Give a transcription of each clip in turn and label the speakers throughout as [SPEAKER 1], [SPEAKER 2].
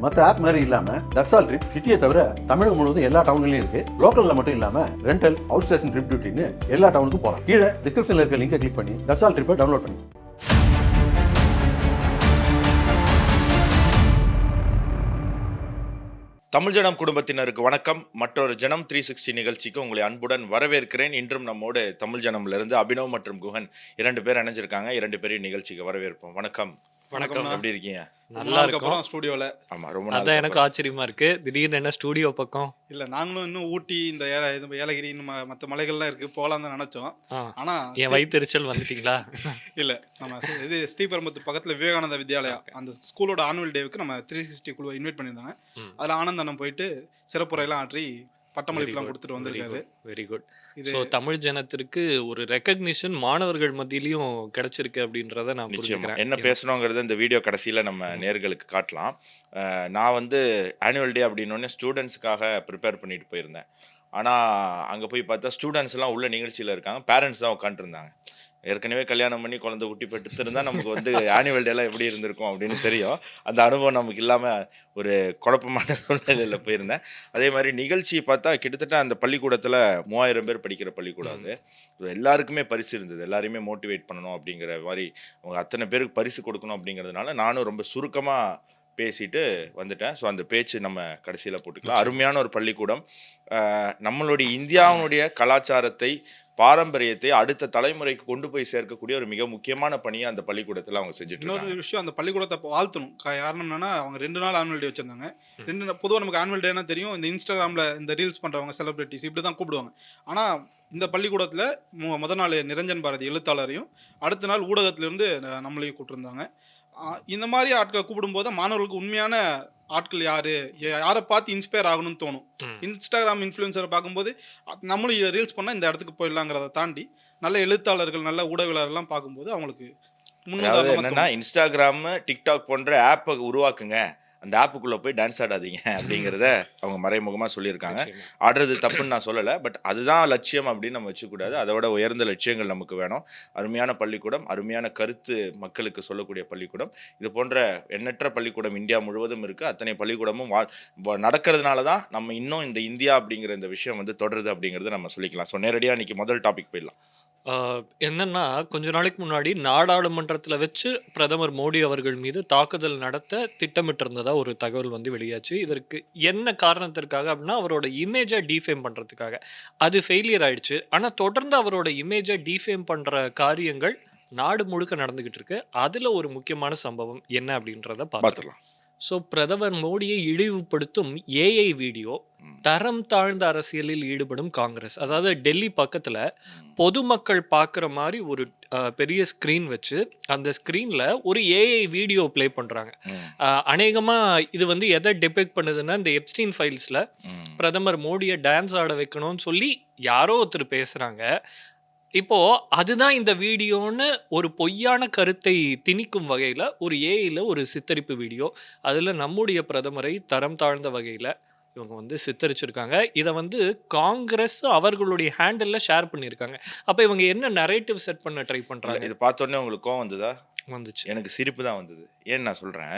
[SPEAKER 1] மற்ற ஆப் மாதிரி இல்லாம தட்சால் ட்ரிப் சிட்டியை தவிர தமிழகம் முழுவதும் எல்லா டவுன்லயும் இருக்கு. லோக்கல்ல மட்டும் இல்லாம ரெண்டல், அவுட் ஸ்டேஷன் ட்ரிப் டியூட்டின்னு எல்லா டவுனுக்கும் போகலாம். கீழே டிஸ்கிரிப்ஷன்ல இருக்க லிங்கை கிளிக் பண்ணி தட்சால் ட்ரிப்பை டவுன்லோட் பண்ணி.
[SPEAKER 2] தமிழ் ஜனம் குடும்பத்தினருக்கு வணக்கம். மற்றொரு ஜனம் 360 நிகழ்ச்சிக்கு உங்களை அன்புடன் வரவேற்கிறேன். இன்றும் நம்மோடு தமிழ் ஜனம்ல இருந்து அபினவ் மற்றும் குஹன் 2 பேர் இணைஞ்சிருக்காங்க. 2 பேரையும் நிகழ்ச்சிக்கு வரவேற்போம். வணக்கம்.
[SPEAKER 3] வணக்கம்.
[SPEAKER 2] எப்படி இருக்கீங்க?
[SPEAKER 3] நல்லா இருக்கும் ஸ்டுடியோல.
[SPEAKER 2] ஆமா, ரொம்ப
[SPEAKER 3] அதான் எனக்கு ஆச்சரியமா இருக்கு. திடீர்னு என்ன ஸ்டுடியோ பக்கம்?
[SPEAKER 4] இல்ல, நாங்களும் இன்னும் ஊட்டி இந்த ஏலகிரி மற்ற மலைகள்லாம் இருக்கு, போலாம் தான் நினைச்சோம். ஆனா
[SPEAKER 3] என் வயிற்றுச்சல் வந்துட்டீங்களா?
[SPEAKER 4] இல்ல, நம்ம இது ஸ்ரீபெரும்புத்தூர் பக்கத்துல விவேகானந்தா வித்யாலயா அந்த ஸ்கூலோட ஆனுவல் டேவுக்கு நம்ம 360 குழுவை இன்வைட் பண்ணியிருந்தாங்க. அதுல ஆனந்த் அண்ணன் போயிட்டு சிறப்புரையெல்லாம் ஆற்றி பட்டமளிப்புலாம் கொடுத்துட்டு வந்திருக்காரு.
[SPEAKER 3] Very good. ஸோ தமிழ் ஜனத்திற்கு ஒரு ரெக்கக்னிஷன் மாணவர்கள் மத்தியிலையும் கிடைச்சிருக்கு அப்படின்றத நான் புரிஞ்சுக்கிறேன்.
[SPEAKER 2] என்ன பேசணுங்கிறத இந்த வீடியோ கடைசியில் நம்ம நேர்களுக்கு காட்டலாம். நான் வந்து ஆனுவல் டே அப்படின்னோடனே ஸ்டூடெண்ட்ஸுக்காக ப்ரிப்பேர் பண்ணிட்டு போயிருந்தேன். ஆனால் அங்கே போய் பார்த்தா ஸ்டூடெண்ட்ஸ்லாம் உள்ள நிகழ்ச்சியில் இருக்காங்க, பேரண்ட்ஸ் தான் உட்காந்துருந்தாங்க. ஏற்கனவே கல்யாணம் பண்ணி குழந்தை குட்டி பெற்றுருந்தா நமக்கு வந்து ஆனுவல் டேலாம் எப்படி இருந்திருக்கும் அப்படின்னு தெரியும். அந்த அனுபவம் நமக்கு இல்லாமல் ஒரு குழப்பமான சூழ்நிலையில் போயிருந்தேன். அதே மாதிரி நிகழ்ச்சி பார்த்தா கிட்டத்தட்ட அந்த பள்ளிக்கூடத்தில் 3000 பேர் படிக்கிற பள்ளிக்கூடம் அது. எல்லாருக்குமே பரிசு இருந்தது. எல்லாரையுமே மோட்டிவேட் பண்ணணும் அப்படிங்கிற மாதிரி அவங்க அத்தனை பேருக்கு பரிசு கொடுக்கணும் அப்படிங்கிறதுனால நானும் ரொம்ப சுருக்கமாக பேசிட்டு வந்துட்டேன். ஸோ அந்த பேச்சு நம்ம கடைசியில் போட்டுக்கலாம். அருமையான ஒரு பள்ளிக்கூடம். நம்மளுடைய இந்தியாவினுடைய கலாச்சாரத்தை, பாரம்பரியத்தை அடுத்த தலைமுறைக்கு கொண்டு போய் சேர்க்கக்கூடிய ஒரு மிக முக்கியமான பணியை அந்த பள்ளிக்கூடத்தில் அவங்க செஞ்சுட்டு இருக்காங்க.
[SPEAKER 4] இன்னொரு விஷயம், அந்த பள்ளிக்கூடத்தை வாழ்த்தணும். காரணம் என்னன்னா, அவங்க 2 நாள் ஆனுவல் டே வச்சிருந்தாங்க. பொதுவாக நமக்கு ஆனுவல் டேனா தெரியும், இந்த இன்ஸ்டாகிராமில் இந்த ரீல்ஸ் பண்ணுறவங்க, செலிபிரிட்டிஸ் இப்படி தான் கூப்பிடுவாங்க. ஆனால் இந்த பள்ளிக்கூடத்தில் முதல் நாள் நிரஞ்சன் பாரதி எழுத்தாளரையும், அடுத்த நாள் ஊடகத்திலிருந்து நம்மளையும் கூப்பிட்டுருந்தாங்க. இந்த மாதிரி ஆட்களை கூப்பிடும்போது மாணவர்களுக்கு உண்மையான ஆட்கள் யாரை பார்த்து இன்ஸ்பயர் ஆகணும்னு தோணும். இன்ஸ்டாகிராம் இன்ஃப்ளூயன்சரை பார்க்கும்போது நம்மளும் ரீல்ஸ் பண்ணால் இந்த இடத்துக்கு போயிடலாங்கிறத தாண்டி நல்ல எழுத்தாளர்கள், நல்ல ஊடகவியலாளர்லாம் பார்க்கும்போது அவங்களுக்கு
[SPEAKER 2] என்னன்னா, இன்ஸ்டாகிராம், டிக்டாக் போன்ற ஆப்பை உருவாக்குங்க, அந்த ஆப்புக்குள்ளே போய் டான்ஸ் ஆடாதீங்க அப்படிங்கிறத அவங்க மறைமுகமாக சொல்லியிருக்காங்க. ஆடுறது தப்புன்னு நான் சொல்லலை, பட் அதுதான் லட்சியம் அப்படின்னு நம்ம வச்சுக்கூடாது. அதோட உயர்ந்த லட்சியங்கள் நமக்கு வேணும். அருமையான பள்ளிக்கூடம், அருமையான கருத்து மக்களுக்கு சொல்லக்கூடிய பள்ளிக்கூடம். இது போன்ற எண்ணற்ற பள்ளிக்கூடம் இந்தியா முழுவதும் இருக்குது. அத்தனை பள்ளிக்கூடமும் நடக்கிறதுனால தான் நம்ம இன்னும் இந்த இந்தியா அப்படிங்கிற இந்த விஷயம் வந்து தொடருது அப்படிங்கிறத நம்ம சொல்லிக்கலாம். ஸோ நேரடியாக இன்னைக்கு முதல் டாபிக் போயிடலாம்.
[SPEAKER 3] என்னன்னா, கொஞ்ச நாளைக்கு முன்னாடி நாடாளுமன்றத்தில் வச்சு பிரதமர் மோடி அவர்கள் மீது தாக்குதல் நடத்த திட்டமிட்டிருந்ததா ஒரு தகவல் வந்து வெளியாச்சு. இதற்கு என்ன காரணத்திற்காக அப்படின்னா, அவரோட இமேஜை டீஃபேம் பண்ணுறதுக்காக. அது ஃபெயிலியர் ஆயிடுச்சு. ஆனால் தொடர்ந்து அவரோட இமேஜை டீஃபேம் பண்ணுற காரியங்கள் நாடு முழுக்க நடந்துகிட்டு இருக்கு. அதில் ஒரு முக்கியமான சம்பவம் என்ன அப்படின்றத பார்த்துக்கலாம். ஸோ பிரதமர் மோடியை இழிவுபடுத்தும் ஏஐ வீடியோ, தரம் தாழ்ந்த அரசியலில் ஈடுபடும் காங்கிரஸ். அதாவது டெல்லி பக்கத்தில் பொதுமக்கள் பார்க்குற மாதிரி ஒரு பெரிய ஸ்க்ரீன் வச்சு அந்த ஸ்க்ரீனில் ஒரு ஏஐ வீடியோ ப்ளே பண்ணுறாங்க. அநேகமாக இது வந்து எதை டிபெக்ட் பண்ணுதுன்னா, இந்த எப்ஸ்டீன் ஃபைல்ஸில் பிரதமர் மோடியை டான்ஸ் ஆட வைக்கணும்னு சொல்லி யாரோ ஒருத்தர் பேசுகிறாங்க. இப்போ அதுதான் இந்த வீடியோன்னு ஒரு பொய்யான கருத்தை திணிக்கும் வகையில் ஒரு ஏஐல ஒரு சித்தரிப்பு வீடியோ, அதில் நம்முடைய பிரதமரை தரம் தாழ்ந்த வகையில் இவங்க வந்து சித்தரிச்சிருக்காங்க. இதை வந்து காங்கிரஸ் அவர்களுடைய ஹேண்டில் ஷேர் பண்ணியிருக்காங்க. அப்போ இவங்க என்ன நரேட்டிவ் செட் பண்ண ட்ரை பண்ணுறாங்க?
[SPEAKER 2] இது பார்த்தோன்னே உங்களுக்கு கோவம் வந்ததா?
[SPEAKER 3] வந்துச்சு.
[SPEAKER 2] எனக்கு சிரிப்பு தான் வந்தது. ஏன்னு நான் சொல்கிறேன்.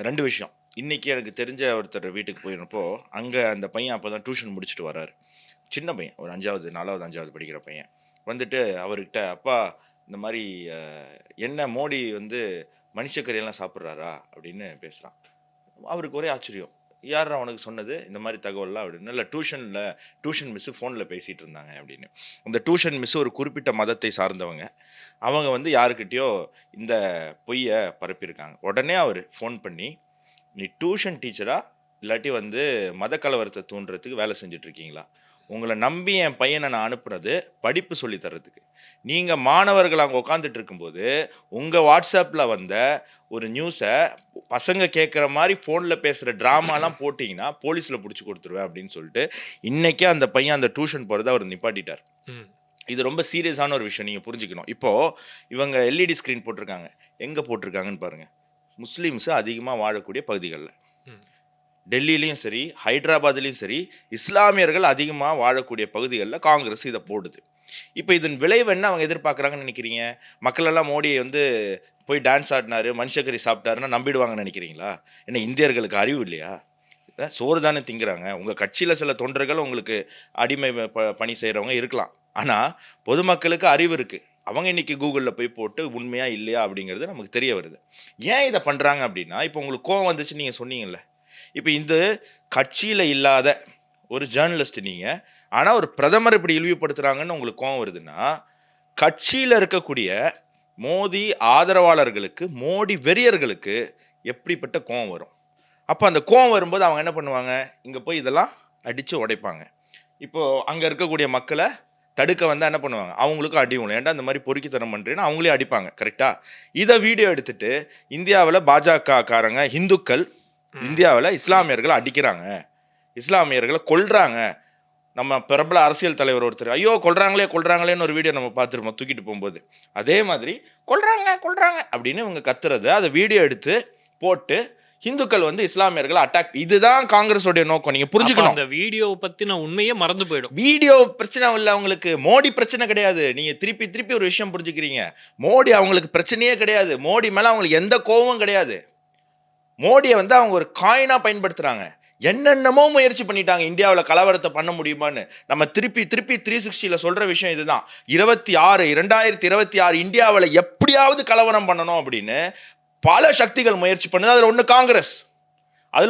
[SPEAKER 2] 2 விஷயம். இன்றைக்கி எனக்கு தெரிஞ்ச ஒருத்தர் வீட்டுக்கு போயிருந்தப்போ அங்கே அந்த பையன் அப்போ தான் டியூஷன் முடிச்சுட்டு வர்றாரு. சின்ன பையன், ஒரு 5வது 4வது 5வது படிக்கிற பையன். வந்துட்டு அவர்கிட்ட, அப்பா இந்த மாதிரி என்ன மோடி வந்து மனுஷக்கறியெல்லாம் சாப்பிட்றாரா அப்படின்னு பேசுகிறான். அவருக்கு ஒரே ஆச்சரியம். யார் அவனுக்கு சொன்னது இந்த மாதிரி தகவல்லாம் அப்படின்னு. இல்லை, டியூஷன் மிஸ்ஸு ஃபோனில் பேசிகிட்டு இருந்தாங்க அப்படின்னு. அந்த டியூஷன் மிஸ்ஸு ஒரு குறிப்பிட்ட மதத்தை சார்ந்தவங்க. அவங்க வந்து யாருக்கிட்டேயோ இந்த பொய்யை பரப்பியிருக்காங்க. உடனே அவர் ஃபோன் பண்ணி, நீ டியூஷன் டீச்சரா இல்லாட்டி வந்து மத கலவரத்தை தூண்டுறதுக்கு வேலை செஞ்சிட்ருக்கீங்களா? உங்களை நம்பி என் பையனை நான் அனுப்புனது படிப்பு சொல்லி தர்றதுக்கு. நீங்கள் மாணவர்கள் அங்கே உட்காந்துட்டு இருக்கும்போது உங்கள் வாட்ஸ்அப்பில் வந்த ஒரு நியூஸை பசங்க கேட்குற மாதிரி ஃபோனில் பேசுகிற ட்ராமாலாம் போட்டிங்கன்னா போலீஸில் பிடிச்சி கொடுத்துருவேன் அப்படின்னு சொல்லிட்டு இன்றைக்கே அந்த பையன் அந்த டியூஷன் போகிறத அவர் நிப்பாட்டிட்டார். இது ரொம்ப சீரியஸான ஒரு விஷயம், நீங்கள் புரிஞ்சுக்கணும். இப்போது இவங்க எல்இடி ஸ்க்ரீன் போட்டிருக்காங்க. எங்கே போட்டிருக்காங்கன்னு பாருங்கள். முஸ்லீம்ஸு அதிகமாக வாழக்கூடிய பகுதிகளில், டெல்லியிலையும் சரி, ஹைதராபாத்லேயும் சரி, இஸ்லாமியர்கள் அதிகமாக வாழக்கூடிய பகுதிகளில் காங்கிரஸ் இதை போடுது. இப்போ இதன் விளைவு என்ன அவங்க எதிர்பார்க்குறாங்கன்னு நினைக்கிறீங்க? மக்கள் எல்லாம் மோடியை வந்து போய் டான்ஸ் ஆடினாரு, மனுஷக்கறி சாப்பிட்டாருன்னா நம்பிடுவாங்கன்னு நினைக்கிறீங்களா? என்ன இந்தியர்களுக்கு அறிவு இல்லையா? சோறு தானே திங்கிறாங்க. உங்கள் கட்சியில் சில தொண்டர்கள் உங்களுக்கு அடிமை பணி செய்கிறவங்க இருக்கலாம். ஆனால் பொதுமக்களுக்கு அறிவு இருக்குது. அவங்க இன்னைக்கு கூகுளில் போய் போட்டு உண்மையா இல்லையா அப்படிங்கிறது நமக்கு தெரிய வருது. ஏன் இதை பண்ணுறாங்க அப்படின்னா, இப்போ உங்களுக்கு கோவம் வந்துச்சு நீங்கள் சொன்னீங்கல்ல, இப்போ இந்த கட்சியில் இல்லாத ஒரு ஜேர்னலிஸ்ட் நீங்கள், ஆனால் ஒரு பிரதமர் இப்படி இழிவுபடுத்துகிறாங்கன்னு உங்களுக்கு கோவம் வருதுன்னா, கட்சியில் இருக்கக்கூடிய மோடி ஆதரவாளர்களுக்கு, மோடி வெறியர்களுக்கு எப்படிப்பட்ட கோவம் வரும்? அப்போ அந்த கோவம் வரும்போது அவங்க என்ன பண்ணுவாங்க? இங்கே போய் இதெல்லாம் அடித்து உடைப்பாங்க. இப்போது அங்கே இருக்கக்கூடிய மக்களை தடுக்க வந்தால் என்ன பண்ணுவாங்க? அவங்களுக்கும் அடி விழும். ஏன்டா இந்த மாதிரி பொறுக்கித்தனம் பண்ணுறேன்னு அவங்களே அடிப்பாங்க. கரெக்டாக? இதை வீடியோ எடுத்துட்டு இந்தியாவில் பாஜக காரங்க இந்துக்கள் இந்தியாவில் இஸ்லாமியர்களை அடிக்கிறாங்க, இஸ்லாமியர்களை கொல்றாங்க. நம்ம பிரபல அரசியல் தலைவர் ஒருத்தர் ஐயோ கொல்றாங்களேன்னு ஒரு வீடியோ நம்ம பார்த்துருப்போம் தூக்கிட்டு போகும்போது. அதே மாதிரி கொல்றாங்க அப்படின்னு இவங்க கத்துறது, அதை வீடியோ எடுத்து போட்டு இந்துக்கள் வந்து இஸ்லாமியர்களை அட்டாக். இதுதான் காங்கிரஸோட நோக்கம். நீங்க புரிஞ்சுக்கணும்.
[SPEAKER 3] அந்த வீடியோ பத்தின உண்மையே மறந்து போயிடும்.
[SPEAKER 2] வீடியோ பிரச்சனை இல்லை அவங்களுக்கு, மோடி பிரச்சனை கிடையாது. நீங்க திருப்பி ஒரு விஷயம் புரிஞ்சுக்கிறீங்க. மோடி அவங்களுக்கு பிரச்சனையே கிடையாது. மோடி மேல அவங்களுக்கு எந்த கோபமும் கிடையாது. மோடியை வந்து அவங்க ஒரு காயினா பயன்படுத்துறாங்க. என்னென்னமோ முயற்சி பண்ணிட்டாங்க இந்தியாவில் கலவரத்தை பண்ண முடியுமான்னு. நம்ம திருப்பி 360ல சொல்ற விஷயம் இதுதான். 2026 இந்தியாவில் எப்படியாவது கலவரம் பண்ணணும் அப்படின்னு பல சக்திகள் முயற்சி பண்ணுது. அதில்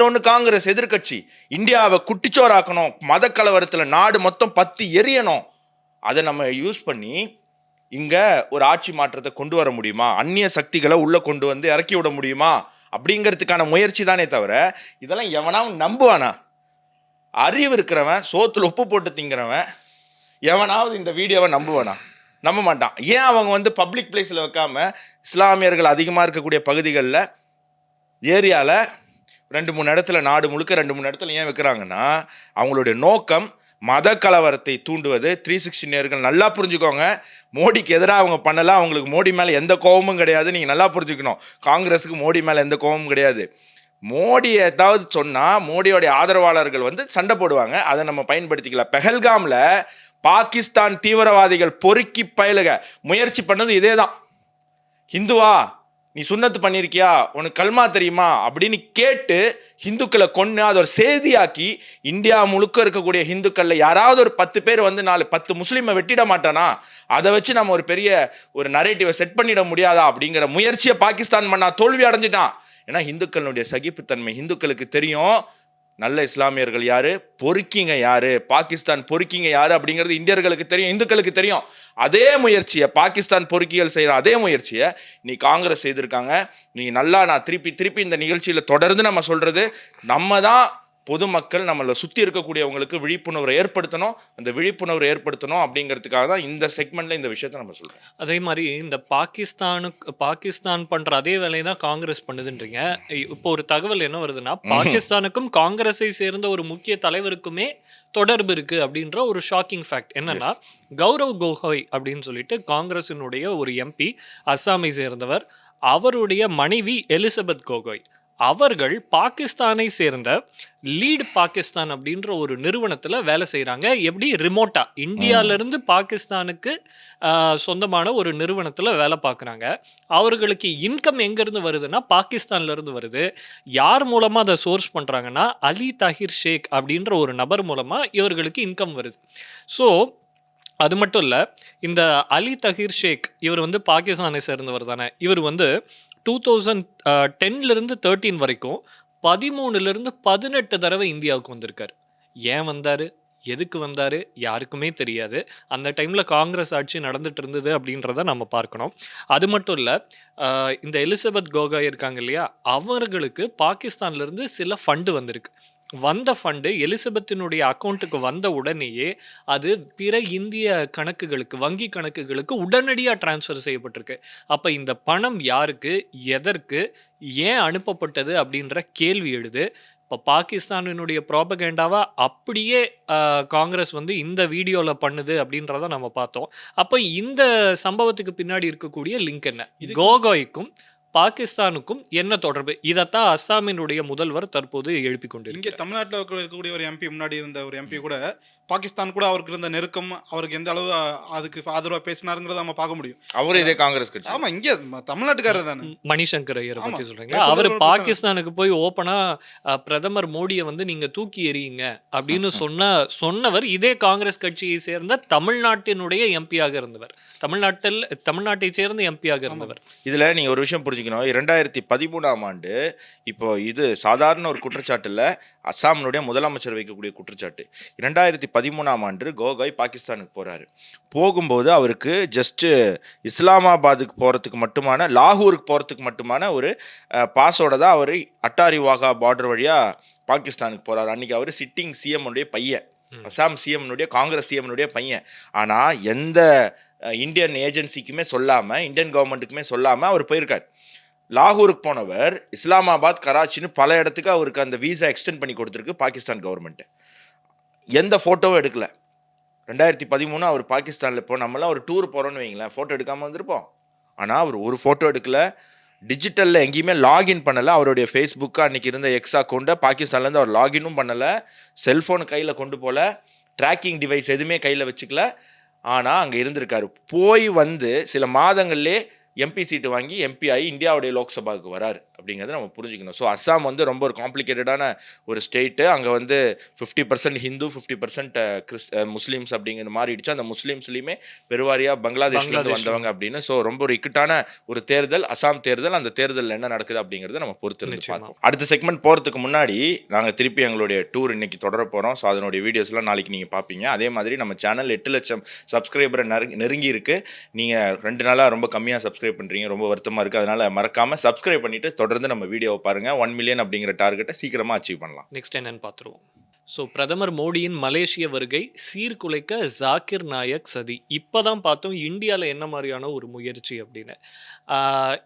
[SPEAKER 2] ஒன்று காங்கிரஸ் எதிர்கட்சி. இந்தியாவை குட்டிச்சோராக்கணும், மத கலவரத்தில் நாடு மொத்தம் பத்தி எரியணும். அதை நம்ம யூஸ் பண்ணி இங்கே ஒரு ஆட்சி மாற்றத்தை கொண்டு வர முடியுமா, அந்நிய சக்திகளை உள்ளே கொண்டு வந்து இறக்கி விட முடியுமா அப்படிங்கிறதுக்கான முயற்சி தானே தவிர இதெல்லாம் எவனாவும் நம்புவானா? அறிவு இருக்கிறவன், சோத்துல உப்பு போட்டு திங்கிறவன் எவனாவது இந்த வீடியோவை நம்புவானா? நம்ப மாட்டான். ஏன் அவங்க வந்து பப்ளிக் பிளேஸில் வைக்காம இஸ்லாமியர்கள் அதிகமாக இருக்கக்கூடிய பகுதிகளில் ஏரியாவில் 2-3 இடத்துல, நாடு முழுக்க 2-3 இடத்துல ஏன் வைக்கிறாங்கன்னா, அவங்களுடைய நோக்கம் மத கலவரத்தை தூண்டுவது. 360 நேயர்கள் நல்லா புரிஞ்சுக்கோங்க. மோடிக்கு எதிராக அவங்க பண்ணலாம். அவங்களுக்கு மோடி மேலே எந்த கோபமும் கிடையாது. நீங்கள் நல்லா புரிஞ்சுக்கணும். காங்கிரஸுக்கு மோடி மேலே எந்த கோபமும் கிடையாது. மோடி ஏதாவது சொன்னால் மோடியோடைய ஆதரவாளர்கள் வந்து சண்டை போடுவாங்க. அதை நம்ம பயன்படுத்திக்கலாம். பெஹல்காமில் பாகிஸ்தான் தீவிரவாதிகள் பொறுக்கி பயலுக முயற்சி பண்ணது இதே தான். ஹிந்துவா, நீ சுன்னத்து பண்ணியிருக்கியா, உனக்கு கல்மா தெரியுமா அப்படின்னு கேட்டு ஹிந்துக்களை கொன்று அதை ஒரு செய்தியாக்கி இந்தியா முழுக்க இருக்கக்கூடிய ஹிந்துக்களில் யாராவது ஒரு 10 பேர் வந்து 10 முஸ்லீமை வெட்டிட மாட்டானா, அதை வச்சு நம்ம ஒரு பெரிய ஒரு நரேட்டிவை செட் பண்ணிட முடியாதா அப்படிங்கிற முயற்சியை பாகிஸ்தான் பண்ணா தோல்வி அடைஞ்சிட்டான். ஏன்னா ஹிந்துக்களுடைய சகிப்புத்தன்மை ஹிந்துக்களுக்கு தெரியும். நல்ல இஸ்லாமியர்கள் யாரு, பொறுக்கிங்க யாரு, பாகிஸ்தான் பொறுக்கிங்க யாரு அப்படிங்கிறது இந்தியர்களுக்கு தெரியும், இந்துக்களுக்கு தெரியும். அதே முயற்சியை பாகிஸ்தான் பொறுக்கிகள் செய்யற அதே முயற்சியை நீ காங்கிரஸ் செய்திருக்காங்க. நீங்க நல்லா, நான் திருப்பி இந்த நிகழ்ச்சியில தொடர்ந்து நம்ம சொல்றது, நம்ம தான் பொதுமக்கள் நம்மளை சுற்றி இருக்கக்கூடியவங்களுக்கு விழிப்புணர்வை ஏற்படுத்தணும் அப்படிங்கிறதுக்காக தான் இந்த செக்மெண்ட்ல இந்த விஷயத்தை நம்ம சொல்றோம்.
[SPEAKER 3] அதே மாதிரி இந்த பாகிஸ்தான் பண்ற அதே வேலையை தான் காங்கிரஸ் பண்ணுதுன்றீங்க. இப்போ ஒரு தகவல் என்ன வருதுன்னா, பாகிஸ்தானுக்கும் காங்கிரஸை சேர்ந்த ஒரு முக்கிய தலைவருக்குமே தொடர்பு இருக்கு அப்படின்ற ஒரு ஷாக்கிங் ஃபேக்ட். என்னன்னா, கௌரவ் கோகோய் அப்படின்னு சொல்லிட்டு காங்கிரசினுடைய ஒரு எம்பி, அஸ்ஸாமை சேர்ந்தவர். அவருடைய மனைவி எலிசபெத் கோகோய் அவர்கள் பாகிஸ்தானை சேர்ந்த லீட் பாகிஸ்தான் அப்படின்ற ஒரு நிறுவனத்தில் வேலை செய்கிறாங்க. எப்படி? ரிமோட்டா இந்தியாவிலேருந்து பாகிஸ்தானுக்கு சொந்தமான ஒரு நிறுவனத்தில் வேலை பார்க்குறாங்க. அவர்களுக்கு இன்கம் எங்கேருந்து வருதுன்னா பாகிஸ்தான்லேருந்து வருது. யார் மூலமாக அதை சோர்ஸ் பண்ணுறாங்கன்னா, அலி தஹீர் ஷேக் அப்படின்ற ஒரு நபர் மூலமாக இவர்களுக்கு இன்கம் வருது. ஸோ அது மட்டும் இல்லை, இந்த அலி தஹீர் ஷேக் இவர் வந்து பாகிஸ்தானை சேர்ந்தவர் தானே. இவர் வந்து 2010 13 வரைக்கும் 13 18 தடவை இந்தியாவுக்கு வந்திருக்காரு. ஏன் வந்தார், எதுக்கு வந்தார் யாருக்குமே தெரியாது. அந்த டைமில் காங்கிரஸ் ஆட்சி நடந்துட்டு இருந்தது அப்படின்றத நம்ம பார்க்கணும். அது மட்டும் இல்லை, இந்த எலிசபெத் கோகோய் இருக்காங்க இல்லையா, அவர்களுக்கு பாகிஸ்தான்லேருந்து சில ஃபண்டு வந்திருக்கு. வந்த ஃபண்டு எலிசபெத்தினுடைய அக்கௌண்ட்டுக்கு வந்த உடனேயே அது பிற இந்திய கணக்குகளுக்கு, வங்கி கணக்குகளுக்கு உடனடியாக டிரான்ஸ்ஃபர் செய்யப்பட்டிருக்கு. அப்போ இந்த பணம் யாருக்கு, எதற்கு, ஏன் அனுப்பப்பட்டது அப்படின்ற கேள்வி எழுது. இப்போ பாகிஸ்தானினுடைய ப்ராபகேண்டாவா அப்படியே காங்கிரஸ் வந்து இந்த வீடியோவில் பண்ணுது அப்படின்றத நம்ம பார்த்தோம். அப்போ இந்த சம்பவத்துக்கு பின்னாடி இருக்கக்கூடிய லிங்க் என்ன? கோகோய்க்கும் பாகிஸ்தானுக்கும் என்ன தொடர்பு? இதைத்தான் அஸ்ஸாமினுடைய முதல்வர் தற்போது எழுப்பி கொண்டு
[SPEAKER 4] இங்கே தமிழ்நாட்டில் இருக்கக்கூடிய ஒரு எம்பி, முன்னாடி இருந்த ஒரு எம்பி கூட பாகிஸ்தான் கூட அவருக்கு இருந்த நெருக்கம், அவருக்கு எந்த அளவு அதுக்கு ஆதரவா பேசினாருங்கிறத நம்ம பார்க்க முடியும்.
[SPEAKER 2] அவரும் இதே காங்கிரஸ் கட்சி.
[SPEAKER 4] ஆமா, இங்கே தமிழ்நாட்டுக்காரர் தானே.
[SPEAKER 3] மணிசங்கர் ஐயரை
[SPEAKER 4] ஆமா.
[SPEAKER 3] பத்தி சொல்றீங்க.
[SPEAKER 4] பேசுறது
[SPEAKER 3] அவரு
[SPEAKER 4] ஒரு பிரச்சனை.
[SPEAKER 3] பாகிஸ்தானுக்கு போய் ஓப்பனா பிரதமர் மோடியை வந்து நீங்க தூக்கி எறியுங்க அப்படின்னு சொன்னவர் இதே காங்கிரஸ் கட்சியை சேர்ந்த தமிழ்நாட்டினுடைய எம்பியாக இருந்தவர். தமிழ்நாட்டை சேர்ந்த எம்பியாக இருந்தவர்.
[SPEAKER 2] இதுல நீங்க ஒரு விஷயம் புரிஞ்சுக்கணும். 2013ஆம் ஆண்டு இப்போ இது சாதாரண ஒரு குற்றச்சாட்டு இல்ல, அஸ்ஸாமினுடைய முதலமைச்சர் வைக்கக்கூடிய குற்றச்சாட்டு. 2013ஆம் ஆண்டு கோகாய் பாகிஸ்தானுக்கு போறாரு. போகும்போது அவருக்கு ஜஸ்ட் இஸ்லாமாபாத்துக்கு போறதுக்கு மட்டுமான, லாகூருக்கு போறதுக்கு மட்டுமான ஒரு பாஸோட தான் அவர் அட்டாரி வாகா பார்டர் வழியா பாகிஸ்தானுக்கு போறாரு. அன்னைக்கு அவர் சிட்டிங் சிஎம் உடைய பையன், அஸ்ஸாம் சிஎம்னுடைய, காங்கிரஸ் சிஎம்னுடைய பையன். ஆனா எந்த இந்தியன் ஏஜென்சிக்குமே சொல்லாம, இந்தியன் கவர்மெண்ட்டுக்குமே சொல்லாம அவர் போயிருக்கார். லாகூருக்கு போனவர் இஸ்லாமாபாத், கராச்சின்னு பல இடத்துக்கு அவருக்கு அந்த வீசா எக்ஸ்டெண்ட் பண்ணி கொடுத்துருக்கு பாகிஸ்தான் கவர்மெண்ட். எந்த ஃபோட்டோவும் எடுக்கல. 2013 அவர் பாகிஸ்தானில் இப்போ நம்மளாம் ஒரு டூர் போகிறோன்னு வைங்களேன், ஃபோட்டோ எடுக்காமல் வந்திருப்போம். ஆனால் அவர் ஒரு ஃபோட்டோ எடுக்கல, டிஜிட்டலில் எங்கேயுமே லாகின் பண்ணலை. அவருடைய ஃபேஸ்புக்கு அன்றைக்கி இருந்த எக்ஸ் அக்கௌண்ட்டை பாகிஸ்தான்லேருந்து அவர் லாகினும் பண்ணலை, செல்ஃபோன் கையில் கொண்டு போகல, ட்ராக்கிங் டிவைஸ் எதுவுமே கையில் வச்சுக்கல. ஆனால் அங்கே இருந்திருக்காரு. போய் வந்து சில மாதங்கள்லே எம்பி சீட்டு வாங்கி எம்பி ஆகி இந்தியாவுடைய லோக்சபாவுக்கு வராரு அப்படிங்கிறத நம்ம புரிஞ்சுக்கணும். ஸோ அஸ்ஸாம் வந்து ரொம்ப ஒரு காம்ப்ளிகேட்டடான ஒரு ஸ்டேட்டு. அங்கே வந்து 50% ஹிந்து, 50% முஸ்லீம்ஸ் அப்படிங்கிற மாறிடுச்சு. அந்த முஸ்லீம்ஸ்லையுமே பெருவாரியாக பங்களாதேஷ்லேருந்து வந்தவங்க அப்படின்னு. ஸோ ரொம்ப ஒரு இக்கட்டான ஒரு தேர்தல் அஸ்ஸாம் தேர்தல். அந்த தேர்தலில் என்ன நடக்குது அப்படிங்கிறத நம்ம பொறுத்து பார்ப்போம். அடுத்த செக்மெண்ட் போகிறதுக்கு முன்னாடி நாங்கள் திருப்பி எங்களுடைய டூர் இன்னைக்கு தொடர போகிறோம். ஸோ அதனுடைய வீடியோஸ்லாம் நாளைக்கு நீங்கள் பார்ப்பீங்க. அதே மாதிரி நம்ம சேனல் 8 லட்சம் சப்ஸ்கிரைபரை நெருங்கி இருக்கு. நீங்கள் 2 நாளாக ரொம்ப கம்மியாக சப்ஸ்கிரைப் பண்ணுறீங்க, ரொம்ப வருத்தமாக இருக்குது. அதனால் மறக்காமல் சப்ஸ்கிரைப் பண்ணிவிட்டு தொடர்ந்து நம்ம வீடியோவை பாருங்கள். 1 மில்லியன் அப்படிங்கிற டார்கெட்டை சீக்கிரமாக அச்சீவ் பண்ணலாம்.
[SPEAKER 3] நெக்ஸ்ட் என்னன்னு பார்த்துருவோம். ஸோ பிரதமர் மோடியின் மலேசிய வருகை சீர்குலைக்க ஜாகிர் நாயக் சதி. இப்போ தான் பார்த்தோம் இந்தியாவில் என்ன மாதிரியான ஒரு முயற்சி அப்படின்னு.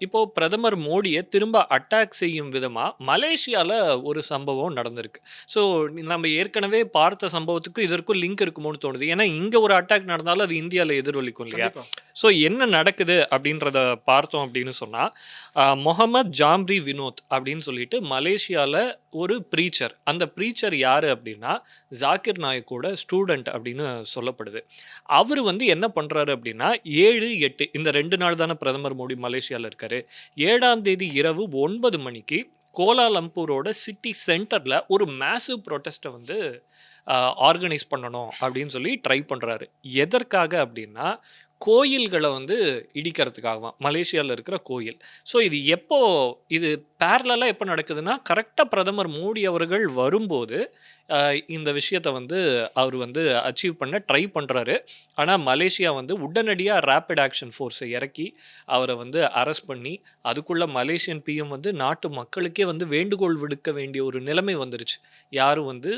[SPEAKER 3] இப்போது பிரதமர் மோடியை திரும்ப அட்டாக் செய்யும் விதமாக மலேசியாவில் ஒரு சம்பவம் நடந்திருக்கு. ஸோ நம்ம ஏற்கனவே பார்த்த சம்பவத்துக்கும் இதற்கும் லிங்க் இருக்குமோன்னு தோணுது. ஏன்னா இங்கே ஒரு அட்டாக் நடந்தாலும் அது இந்தியாவில் எதிரொலிக்கும் இல்லையா? ஸோ என்ன நடக்குது அப்படின்றத பார்த்தோம் அப்படின்னு சொன்னால், முகமது ஜாம்ரி வினோத் அப்படின்னு சொல்லிட்டு மலேசியாவில் ஒரு ப்ரீச்சர். அந்த ப்ரீச்சர் யார் அப்படின்னா ஜாகிர் நாயக்கோட ஸ்டூடெண்ட் அப்படின்னு சொல்லப்படுது. அவர் வந்து என்ன பண்ணுறாரு அப்படின்னா 7, 8 இந்த 2 நாள் தானே பிரதமர் மோடி மலேசியாவில் இருக்காரு. 7ஆம் தேதி இரவு 9 மணிக்கு கோலாலம்பூரோட சிட்டி சென்டரில் ஒரு மேசிவ் ப்ரொட்டஸ்ட்டை வந்து ஆர்கனைஸ் பண்ணணும் அப்படின்னு சொல்லி ட்ரை பண்ணுறாரு. எதற்காக அப்படின்னா கோயில்களை வந்து இடிக்கிறதுக்காகவாம், மலேசியாவில் இருக்கிற கோயில். ஸோ இது பேரலாக எப்போ நடக்குதுன்னா கரெக்டாக பிரதமர் மோடி அவர்கள் வரும்போது இந்த விஷயத்தை வந்து அவர் வந்து அச்சீவ் பண்ண ட்ரை பண்ணுறாரு. ஆனால் மலேசியா வந்து உடனடியாக ரேப்பிட் ஆக்ஷன் ஃபோர்ஸை இறக்கி அவரை வந்து அரெஸ்ட் பண்ணி, அதுக்குள்ளே மலேசியன் பிஎம் வந்து நாட்டு மக்களுக்கே வந்து வேண்டுகோள் விடுக்க வேண்டிய ஒரு நிலைமை வந்துருச்சு. யாரும் வந்து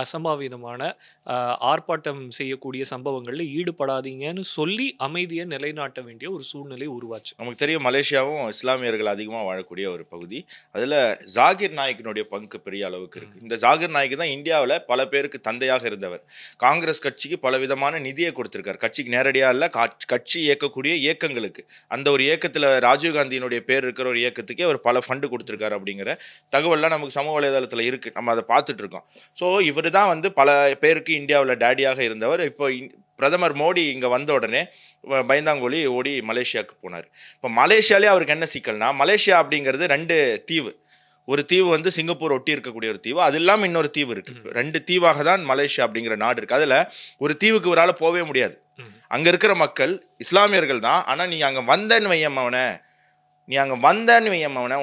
[SPEAKER 3] அசம்பாவிதமான ஆர்ப்பாட்டம் செய்யக்கூடிய சம்பவங்களில் ஈடுபடாதீங்கன்னு சொல்லி அமைதியை நிலைநாட்ட வேண்டிய ஒரு சூழ்நிலை உருவாச்சு.
[SPEAKER 2] நமக்கு தெரியும் மலேசியாவும் இஸ்லாமியர்கள் அதிகமாக வாழக்கூடிய ஒரு பகுதி. அதில் ஜாகிர் நாயக்கினுடைய பங்கு பெரிய அளவுக்கு இருக்குது. இந்த ஜாகிர் நாயக் தான் இந்தியாவில் பல பேருக்கு தந்தையாக இருந்தவர். காங்கிரஸ் கட்சிக்கு பலவிதமான நிதியை கொடுத்திருக்கார். கட்சிக்கு நேரடியாக இல்லை, கட்சி இயக்கக்கூடிய இயக்கங்களுக்கு, அந்த ஒரு இயக்கத்தில் ராஜீவ்காந்தியினுடைய பேர் இருக்கிற ஒரு இயக்கத்துக்கே அவர் பல ஃபண்டு கொடுத்துருக்காரு அப்படிங்கிற தகவல்லாம் நமக்கு சமூக வலைதளத்தில் இருக்குது. நம்ம அதை பார்த்துட்டு இருக்கோம். ஸோ இவர் தான் வந்து பல பேருக்கு இந்தியாவில் டேடியாக இருந்தவர். இப்போ பிரதமர் மோடி இங்கே வந்த உடனே பயந்தாங்கோலி ஓடி மலேசியாவுக்கு போனார். இப்போ மலேசியாலே அவருக்கு என்ன சிக்கல்னா, மலேசியா அப்படிங்கிறது 2 தீவு. ஒரு தீவு வந்து சிங்கப்பூர் ஒட்டி இருக்கக்கூடிய ஒரு தீவு, அது இல்லாமல் இன்னொரு தீவு இருக்கு. 2 தீவாக தான் மலேசியா அப்படிங்கிற நாடு இருக்கு. அதில் ஒரு தீவுக்கு ஒரு ஆள் போகவே முடியாது. அங்கே இருக்கிற மக்கள் இஸ்லாமியர்கள் தான். ஆனால் நீ அங்கே வந்தேன்னு வையம்மவனை,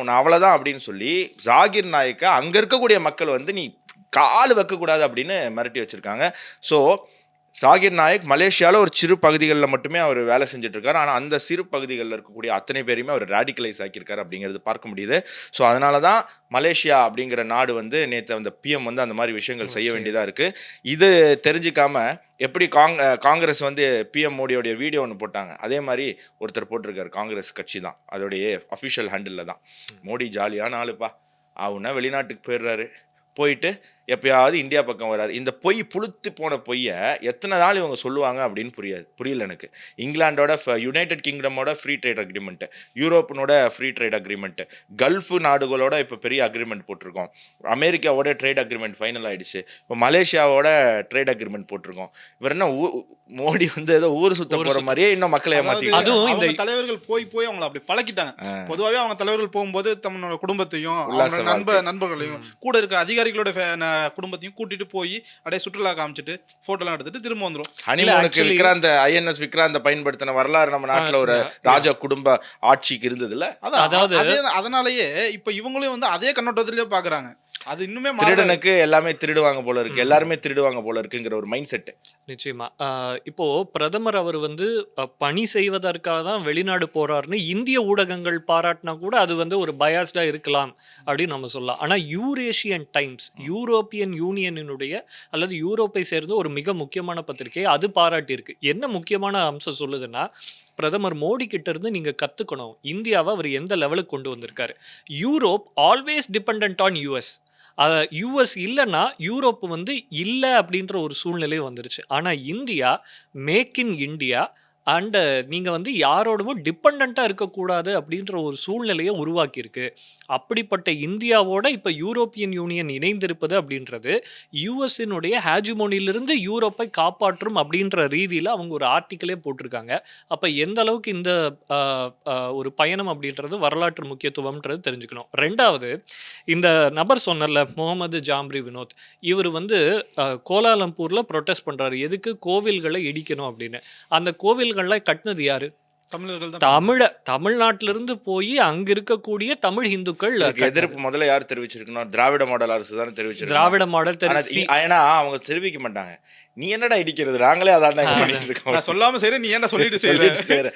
[SPEAKER 2] உன்னை அவ்வளோதான் அப்படின்னு சொல்லி ஜாகிர் நாயக்க அங்கே இருக்கக்கூடிய மக்கள் வந்து நீ கால் வைக்கக்கூடாது அப்படின்னு மிரட்டி வச்சுருக்காங்க. ஸோ ஜாகிர் நாயக் மலேசியாவில் ஒரு சிறு பகுதிகளில் மட்டுமே அவர் வேலை செஞ்சுட்டு இருக்காரு. ஆனால் அந்த சிறு பகுதிகளில் இருக்கக்கூடிய அத்தனை பேரையுமே அவர் ரேடிக்கலைஸ் ஆக்கியிருக்காரு அப்படிங்கிறது பார்க்க முடியுது. ஸோ அதனால தான் மலேசியா அப்படிங்கிற நாடு வந்து நேற்று அந்த பிஎம் வந்து அந்த மாதிரி விஷயங்கள் செய்ய வேண்டியதாக இருக்குது. இது தெரிஞ்சிக்காம எப்படி காங்கிரஸ் வந்து பிஎம் மோடியோடைய வீடியோ ஒன்று போட்டாங்க, அதே மாதிரி ஒருத்தர் போட்டிருக்காரு. காங்கிரஸ் கட்சி தான் அதோடைய அஃபிஷியல் ஹேண்டில் தான். மோடி ஜாலியான ஆளுப்பா, அவனா வெளிநாட்டுக்கு போயிடுறாரு, போயிட்டு எப்பயாவது இந்தியா பக்கம் வராரு. இந்த பொய் புளுத்து போன பொய்ய எத்தனை நாள் இவங்க சொல்லுவாங்க அப்படின்னு புரியல எனக்கு. இங்கிலாண்டோட யுனைடெட் கிங்டமோட ஃப்ரீ ட்ரேட் அக்ரிமெண்ட், யூரோப்பினோட ஃப்ரீ ட்ரேட் அக்ரிமெண்ட், கல்ஃப் நாடுகளோட இப்போ பெரிய அக்ரிமெண்ட் போட்டிருக்கோம், அமெரிக்காவோட ட்ரேட் அக்ரிமெண்ட் ஃபைனல் ஆயிடுச்சு, இப்போ மலேசியாவோட ட்ரேட் அக்ரிமெண்ட் போட்டிருக்கோம். இவர் என்ன மோடி வந்து ஏதோ ஊர் சுத்த போற மாதிரியே இன்னும் மக்களை ஏமாத்தி.
[SPEAKER 3] அதுவும் இந்த
[SPEAKER 4] தலைவர்கள் போய் அவங்களை அப்படி பழக்கிட்டாங்க. பொதுவாகவே அவங்க தலைவர்கள் போகும்போது தன்னோட குடும்பத்தையும் நண்பர்களையும் கூட இருக்க அதிகாரிகளோட குடும்பத்தையும் கூட்டிட்டு போய் அப்படியே சுற்றுலா காமிச்சிட்டு போட்டோலாம் எடுத்துட்டு திரும்ப வந்துரும்.
[SPEAKER 2] ஹனிமூனுக்கு விக்ராந்த ஐஎன்எஸ் விக்ராந்த பயன்படுத்தின வரலாறு நம்ம நாட்டுல ஒரு ராஜா குடும்ப ஆட்சிக்கு இருந்தது இல்ல.
[SPEAKER 3] அதாவது
[SPEAKER 4] அதனாலயே இப்ப இவங்களையும் வந்து அதே கண்ணோட்டத்திலேயே பாக்குறாங்க. அது இன்னுமே
[SPEAKER 2] திருடனுக்கு எல்லாமே திருடுவாங்க போல இருக்கு, எல்லாருமே திருடுவாங்க போல இருக்குங்கிற ஒரு மைண்ட் செட்.
[SPEAKER 3] நிச்சயமா. இப்போ பிரதமர் அவர் வந்து பணி செய்வதற்காக தான் வெளிநாடு போறாருன்னு இந்திய ஊடகங்கள் பாராட்டினா கூட அது வந்து ஒரு பயாஸ்டா இருக்கலாம் அப்படின்னு நம்ம சொல்லலாம். ஆனா யூரேஷியன் டைம்ஸ், யூரோப்பியன் யூனியனினுடைய அல்லது யூரோப்பை சேர்ந்த ஒரு மிக முக்கியமான பத்திரிகை அது பாராட்டி இருக்கு. என்ன முக்கியமான அம்சம் சொல்லுதுன்னா, பிரதமர் மோடி கிட்ட இருந்து நீங்க கத்துக்கணும் இந்தியாவை அவர் எந்த லெவலுக்கு கொண்டு வந்திருக்காரு. Europe always dependent on US. US இல்லைன்னா யூரோப் வந்து இல்லை அப்படின்ற ஒரு சூழ்நிலை வந்துருச்சு. ஆனால் India make in India and நீங்கள் வந்து யாரோடவும் டிபெண்ட்டாக இருக்கக்கூடாது அப்படின்ற ஒரு சூழ்நிலையை உருவாக்கியிருக்கு. அப்படிப்பட்ட இந்தியாவோட இப்போ யூரோப்பியன் யூனியன் இணைந்திருப்பது அப்படின்றது யூஎஸ்னுடைய ஹேஜிமோனிலிருந்து யூரோப்பை காப்பாற்றும் அப்படின்ற ரீதியில் அவங்க ஒரு ஆர்டிக்கிளே போட்டிருக்காங்க. அப்போ எந்த அளவுக்கு இந்த ஒரு பயணம் அப்படின்றது வரலாற்று முக்கியத்துவம்ன்றது தெரிஞ்சுக்கணும். ரெண்டாவது, இந்த நபர் சொன்னல முகமது ஜாம்ரி வினோத், இவர் வந்து கோலாலம்பூரில் ப்ரொட்டஸ்ட் பண்ணுறாரு. எதுக்கு? கோவில்களை இடிக்கணும் அப்படின்னு. அந்த கோவில்கள்லாம் கட்டினது யாரு?
[SPEAKER 4] தமிழர்கள் தான்.
[SPEAKER 3] தமிழ்நாட்டிலிருந்து போய் அங்க இருக்கக்கூடிய தமிழ் இந்துக்கள்
[SPEAKER 2] எதிர்ப்பு முதல்ல யார் தெரிவிச்சிருக்கணும்? திராவிட மாடல் அரசு தான் தெரிவிச்சிருக்கு.
[SPEAKER 3] திராவிட மாடல்
[SPEAKER 2] ஏன்னா அவங்க தெரிவிக்க மாட்டாங்க. நீ என்னடா இடிக்கிறது, நாங்களே அதான் பண்ணிட்டு இருக்கோம்,
[SPEAKER 4] சொல்லாம சரி நீ என்ன சொல்லிட்டு செய்யற,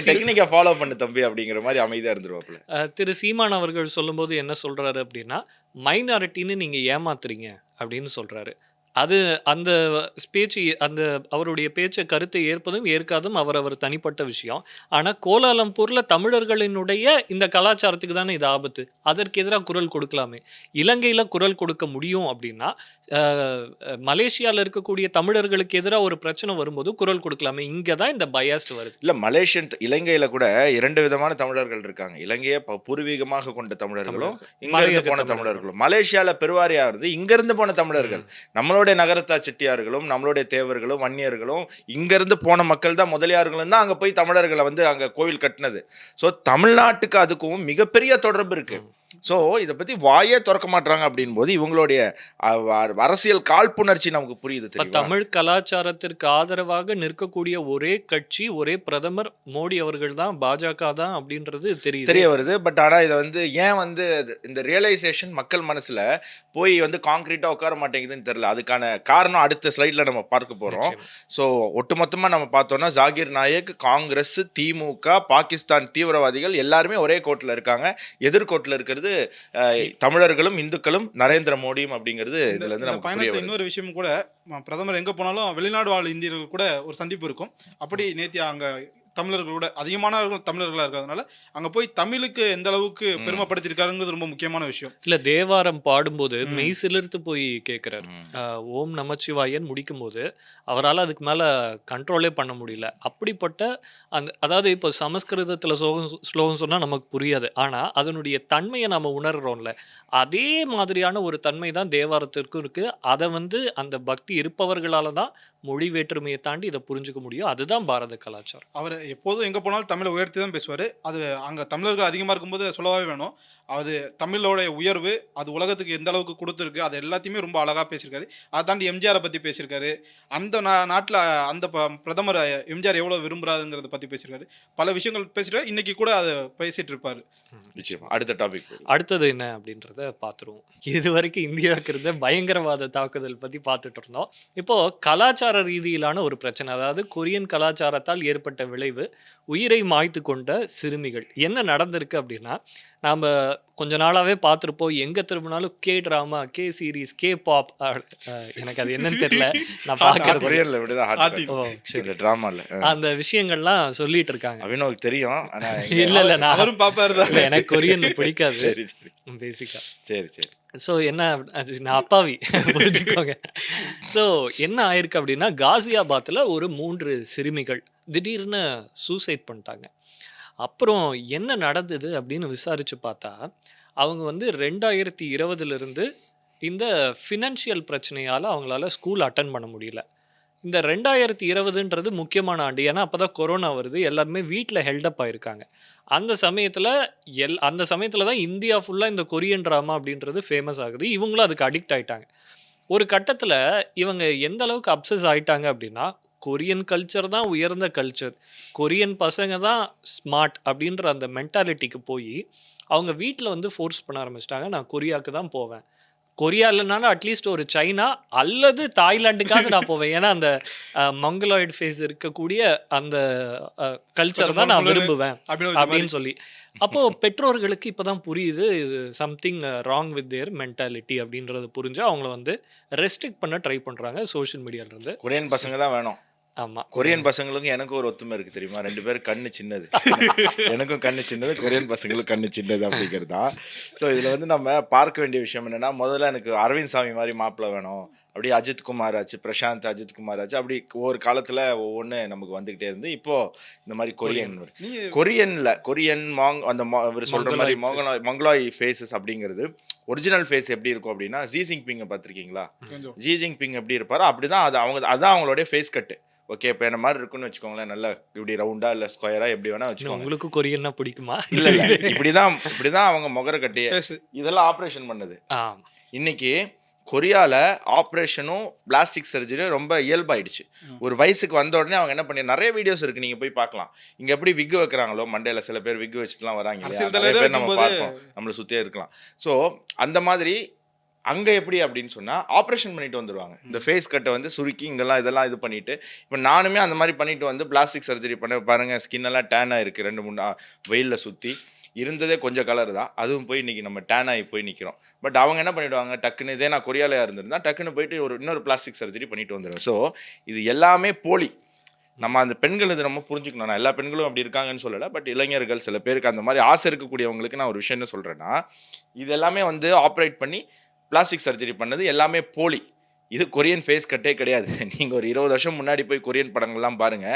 [SPEAKER 2] டெக்னிக்கா ஃபாலோ பண்ணு தம்பி அப்படிங்கிற மாதிரி அமைதியா இருந்துருவாப்ல.
[SPEAKER 3] திரு சீமான் அவர்கள் சொல்லும்போது என்ன சொல்றாரு அப்படின்னா, மைனாரிட்டின்னு நீங்க ஏமாத்துறீங்க அப்படின்னு சொல்றாரு. அது அந்த பேச்சு, அந்த அவருடைய பேச்சை கருத்தை ஏற்பதும் ஏற்காதும் அவர் தனிப்பட்ட விஷயம். ஆனால் கோலாலம்பூரில் தமிழர்களினுடைய இந்த கலாச்சாரத்துக்கு தானே இது ஆபத்து. அதற்கு எதிராக குரல் கொடுக்கலாமே. இலங்கையில் குரல் கொடுக்க முடியும் அப்படின்னா மலேசியாவில் இருக்கக்கூடிய தமிழர்களுக்கு எதிராக ஒரு பிரச்சனை வரும்போது குரல் கொடுக்கலாமே. இங்கே தான் இந்த பயாஸ்ட் வருது.
[SPEAKER 2] இல்லை, இலங்கையில் கூட 2 விதமான தமிழர்கள் இருக்காங்க. இலங்கையை பூர்வீகமாக கொண்ட தமிழர்களும் இங்கிருந்து போன தமிழர்களும். மலேசியாவில் பெருவாரியா இருந்து இங்கிருந்து போன தமிழர்கள். நம்மளுடைய நகரத்தா செட்டியார்களும் நம்மளுடைய தேவர்களும் வன்னியர்களும் இங்கிருந்து போன மக்கள் தான், முதலியார்களும் தான் அங்கே போய் தமிழர்களை வந்து அங்கே கோவில் கட்டினது. ஸோ தமிழ்நாட்டுக்கு அதுக்கும் மிகப்பெரிய தொடர்பு இருக்கு. ஸோ இதை பற்றி வாயே திறக்க மாட்டாங்க அப்படின் போது இவங்களுடைய அரசியல் காழ்ப்புணர்ச்சி நமக்கு புரியுது.
[SPEAKER 3] தமிழ் கலாச்சாரத்திற்கு ஆதரவாக நிற்கக்கூடிய ஒரே கட்சி, ஒரே பிரதமர் மோடி அவர்கள் தான், பாஜக தான் அப்படின்றது தெரிய
[SPEAKER 2] வருது. பட் ஆனால் இதை வந்து ஏன் வந்து இந்த ரியலைசேஷன் மக்கள் மனசில் போய் வந்து கான்கிரீட்டாக உட்கார மாட்டேங்குதுன்னு தெரியல. அதுக்கான காரணம் அடுத்த ஸ்லைடில் நம்ம பார்க்க போகிறோம். ஸோ ஒட்டுமொத்தமாக நம்ம பார்த்தோம்னா ஜாகிர் நாயக், காங்கிரஸ், திமுக, பாகிஸ்தான் தீவிரவாதிகள் எல்லாருமே ஒரே கோட்டில் இருக்காங்க. எதிர்கோட்டில் இருக்கிறது தமிழர்களும் இந்துக்களும் நரேந்திர மோடியும் அப்படிங்கிறது இதுல இருந்து நமக்கு புரிய வருது.
[SPEAKER 4] இன்னொரு விஷயம் கூட, பிரதமர் எங்க போனாலும் வெளிநாடு வாழ் இந்தியர்கள் கூட ஒரு சந்திப்பு இருக்கும். அப்படி நேத்தி அங்க தமிழர்களோட அதிகமானவர்கள் தமிழர்களா இருக்கிறதுனால அங்க போய் தமிழுக்கு எந்த அளவுக்கு பெருமைப்படுத்திருக்காருங்கிறது ரொம்ப முக்கியமான விஷயம்.
[SPEAKER 3] இல்ல, தேவாரம் பாடும்போது மெய் சிலிர்த்து போய் கேட்கிறாரு. ஓம் நமச்சிவாயன் முடிக்கும் போது அவரால் அதுக்கு மேல கண்ட்ரோலே பண்ண முடியல. அப்படிப்பட்ட அதாவது இப்போ சமஸ்கிருதத்துல ஸ்லோகம் சொன்னா நமக்கு புரியாது, ஆனா அதனுடைய தன்மையை நம்ம உணர்றோம்ல, அதே மாதிரியான ஒரு தன்மை தான் தேவாரத்திற்கும் இருக்கு. அதை வந்து அந்த பக்தி இருப்பவர்களால தான் மொழி வேற்றுமையை தாண்டி இதை புரிஞ்சுக்க முடியும். அதுதான் பாரத கலாச்சாரம்.
[SPEAKER 4] அவர் எப்போதும் எங்கே போனாலும் தமிழை உயர்த்தி தான் பேசுவார். அது அங்கே தமிழர்கள் அதிகமாக இருக்கும்போது சொல்லவே வேணும். அது தமிழோடைய உயர்வு அது உலகத்துக்கு எந்த அளவுக்கு கொடுத்துருக்கு, அது எல்லாத்தையுமே ரொம்ப அழகாக பேசியிருக்காரு. அதை தாண்டி எம்ஜிஆரை பற்றி பேசியிருக்காரு. அந்த நாட்டில் அந்த பிரதமர் எம்ஜிஆர் எவ்வளோ விரும்புகிறாருங்கிறத பற்றி பேசியிருக்காரு. பல விஷயங்கள் பேசிட்டு இன்னைக்கு கூட அதை பேசிட்டு இருப்பார்.
[SPEAKER 2] நிச்சயமா. அடுத்த டாபிக்,
[SPEAKER 3] அடுத்தது என்ன அப்படின்றத பார்த்துருவோம். இது வரைக்கும் இந்தியாவுக்கு இருந்த பயங்கரவாத தாக்குதல் பற்றி பார்த்துட்டு இருந்தோம். இப்போது கலாச்சார ரீதியிலான ஒரு பிரச்சனை, அதாவது கொரியன் கலாச்சாரத்தால் ஏற்பட்ட விளைவு, உயிரை மாய்த்து கொண்ட சிறுமிகள். என்ன நடந்திருக்கு அப்படின்னா, நாம கொஞ்ச நாளாவே பார்த்துருப்போம். எங்க திரும்பினாலும் K drama, K series, K pop. எனக்கு அது என்னன்னு தெரியல. நான் பார்க்கறது.
[SPEAKER 2] கொரியன்ல இப்படிதான் ஹாட்
[SPEAKER 4] ஹாட்
[SPEAKER 3] ஓ சரி.
[SPEAKER 2] இந்த டிராமால
[SPEAKER 3] அந்த விஷயங்கள்லாம் சொல்லிட்டு இருக்காங்க.
[SPEAKER 2] அபினவுக்கு தெரியும். ஆனா
[SPEAKER 3] இல்ல நான்
[SPEAKER 4] அவரும் பாப்பாரு தான்.
[SPEAKER 3] இல்ல, எனக்கு கொரியன் பிடிக்காது
[SPEAKER 2] சரி சரி
[SPEAKER 3] பேசிக்கா.
[SPEAKER 2] சரி சரி
[SPEAKER 3] ஸோ என்ன, அது நான் அப்பாவி புரிஞ்சுக்கோங்க. ஸோ என்ன ஆயிருக்கு அப்படின்னா, காசியாபாத்தில் ஒரு 3 சிறுமிகள் திடீர்னு சூசைட் பண்ணிட்டாங்க. அப்புறம் என்ன நடந்தது அப்படின்னு விசாரிச்சு பார்த்தா, அவங்க வந்து 2020 இந்த ஃபினான்ஷியல் பிரச்சனையால் அவங்களால ஸ்கூல் அட்டன் பண்ண முடியல. இந்த 2020ன்றது முக்கியமான ஆண்டு. ஏன்னா அப்போ தான் கொரோனா வருது. எல்லாருமே வீட்டில் ஹெல்டப் ஆயிருக்காங்க. அந்த சமயத்தில் தான் இந்தியா ஃபுல்லாக இந்த கொரியன் ட்ராமா அப்படின்றது ஃபேமஸ் ஆகுது. இவங்களும் அதுக்கு அடிக்ட் ஆயிட்டாங்க. ஒரு கட்டத்தில் இவங்க எந்த அளவுக்கு அப்சஸ் ஆயிட்டாங்க அப்படின்னா, கொரியன் கல்ச்சர் தான் உயர்ந்த கல்ச்சர், கொரியன் பசங்க தான் ஸ்மார்ட் அப்படின்ற அந்த மென்டாலிட்டிக்கு போய் அவங்க வீட்டில் வந்து ஃபோர்ஸ் பண்ண ஆரம்பிச்சிட்டாங்க. நான் கொரியாவுக்கு தான் போவேன். கொரியா இல்லைனாலும் அட்லீஸ்ட் ஒரு சைனா அல்லது தாய்லாண்டுக்காவது நான் போவேன். ஏன்னா அந்த மங்கலாய்டு ஃபேஸ் இருக்கக்கூடிய அந்த கல்ச்சர் தான் நான் விரும்புவேன் அப்படின்னு சொல்லி. அப்போ பெற்றோர்களுக்கு இப்பதான் புரியுது இது something wrong with their mentality அப்படின்றது புரிஞ்சு அவங்கள வந்து ரெஸ்ட்ரிக்ட் பண்ண ட்ரை பண்றாங்க சோஷியல் மீடியால இருந்து.
[SPEAKER 2] கொரியன் பசங்க தான் வேணும்.
[SPEAKER 3] ஆமா,
[SPEAKER 2] கொரியன் பசங்களுக்கும் எனக்கும் ஒரு ஒத்துமை இருக்கு தெரியுமா? 2 பேரும் கண்ணு சின்னது. எனக்கும் கண்ணு சின்னது, கொரியன் பசங்களுக்கும் கண்ணு சின்னது அப்படிங்கிறது தான். ஸோ இதில் வந்து நம்ம பார்க்க வேண்டிய விஷயம் என்னன்னா, முதல்ல எனக்கு அரவிந்த் சாமி மாதிரி மாப்பிள்ளை வேணும், அப்படி அஜித் குமார் ஆச்சு, பிரசாந்த் அஜித் குமார் ஆச்சு, அப்படி ஒவ்வொரு காலத்தில் ஒவ்வொன்று நமக்கு வந்துக்கிட்டே இருந்து இப்போ இந்த மாதிரி கொரியன் அந்த இவர் சொல்கிற மாதிரி மங்களாய் ஃபேஸஸ் அப்படிங்கிறது ஒரிஜினல் ஃபேஸ் எப்படி இருக்கும் அப்படின்னா, ஜி ஜின்பிங்கை பார்த்துருக்கீங்களா? ஜி ஜின்பிங் எப்படி இருப்பாரோ அப்படிதான் அது. அதான் அவங்களுடைய ஃபேஸ் கட்டு. ஓகே, இப்போ என்ன மாதிரி இருக்குன்னு வச்சுக்கோங்களேன், நல்லா இப்படி ரவுண்டா இல்லை ஸ்கொயரா எப்படி வேணா வச்சுக்கோங்க.
[SPEAKER 3] உங்களுக்கு கொரியன்னா பிடிக்குமா?
[SPEAKER 2] இல்ல இப்படிதான் அவங்க முகர கட்டி இதெல்லாம் ஆப்ரேஷன் பண்ணது. இன்னைக்கு கொரியால ஆப்ரேஷனும் பிளாஸ்டிக் சர்ஜரியும் ரொம்ப இயல்பாயிடுச்சு. ஒரு வயசுக்கு வந்த உடனே அவங்க என்ன பண்ணி, நிறைய வீடியோஸ் இருக்கு, நீங்க போய் பார்க்கலாம். இங்க எப்படி விக் வைக்கிறாங்களோ மண்டையில, சில பேர் விக் வச்சுட்டுலாம் வராங்க, நம்ம பார்ப்போம், நம்மளை சுத்தியே இருக்கலாம். ஸோ அந்த மாதிரி அங்க எப்படி அப்படின்னு சொன்னா ஆப்ரேஷன் பண்ணிட்டு வந்துடுவாங்க. இந்த ஃபேஸ் கட்டை வந்து சுருக்கி இங்கெல்லாம் இதெல்லாம் இது பண்ணிட்டு, இப்போ நானுமே அந்த மாதிரி பண்ணிட்டு வந்து பிளாஸ்டிக் சர்ஜரி பண்ண பாருங்க, ஸ்கின் எல்லாம் டேன் ஆயிருக்கு. 2-3 வெயில்ல சுத்தி இருந்ததே கொஞ்சம் கலர் தான், அதுவும் போய் இன்னைக்கு நம்ம டேன் ஆகி போய் நிற்கிறோம். பட் அவங்க என்ன பண்ணிடுவாங்க, டக்குன்னு இதே நான் கொரியாலையா இருந்திருந்தா டக்குன்னு போயிட்டு இன்னொரு பிளாஸ்டிக் சர்ஜரி பண்ணிட்டு வந்துடுவேன். ஸோ இது எல்லாமே போலி. நம்ம அந்த பெண்கள் இது நம்ம புரிஞ்சுக்கணும். நான் எல்லா பெண்களும் அப்படி இருக்காங்கன்னு சொல்லலை, பட் இளைஞர்கள் சில பேருக்கு அந்த மாதிரி ஆசை இருக்கக்கூடியவங்களுக்கு நான் ஒரு விஷயம் என்ன சொல்கிறேன்னா, இது எல்லாமே வந்து ஆப்ரேட் பண்ணி பிளாஸ்டிக் சர்ஜரி பண்ணது எல்லாமே போலி. இது கொரியன் ஃபேஸ் கட்டே கிடையாது. நீங்கள் ஒரு 20 வருஷம் முன்னாடி போய் கொரியன் படங்கள்லாம் பாருங்க,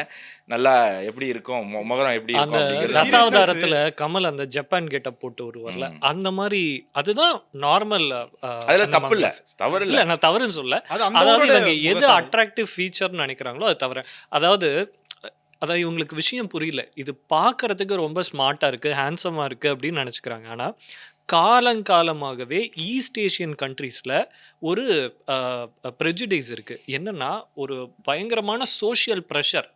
[SPEAKER 2] நல்லா எப்படி இருக்கும், முகரம் எப்படி இருக்கும்.
[SPEAKER 3] அந்த தசாவதாரத்துல கமல் அந்த ஜப்பான் கெட்டப் போட்டு வருவார்ல, அந்த மாதிரி அதுதான் நார்மல்.
[SPEAKER 2] அதுல தப்பு இல்ல, தவறு இல்ல,
[SPEAKER 3] நான் தவறுன்னு சொல்ல. அதாவது இவங்க எது அட்ராக்டிவ் ஃபீச்சர்னு நினைக்கிறாங்களோ அது தவிர, அதாவது இவங்களுக்கு விஷயம் புரியல. இது பார்க்கறதுக்கு ரொம்ப ஸ்மார்ட்டா இருக்கு, ஹேண்ட்ஸமா இருக்கு அப்படின்னு நினைச்சுக்கிறாங்க. ஆனா காலங்காலமாகவே ஈஸ்ட் ஏஷியன் கண்ட்ரீஸில் ஒரு ப்ரெஜுடைஸ் இருக்குது. என்னென்னா, ஒரு பயங்கரமான சோஷியல் ப்ரெஷர்.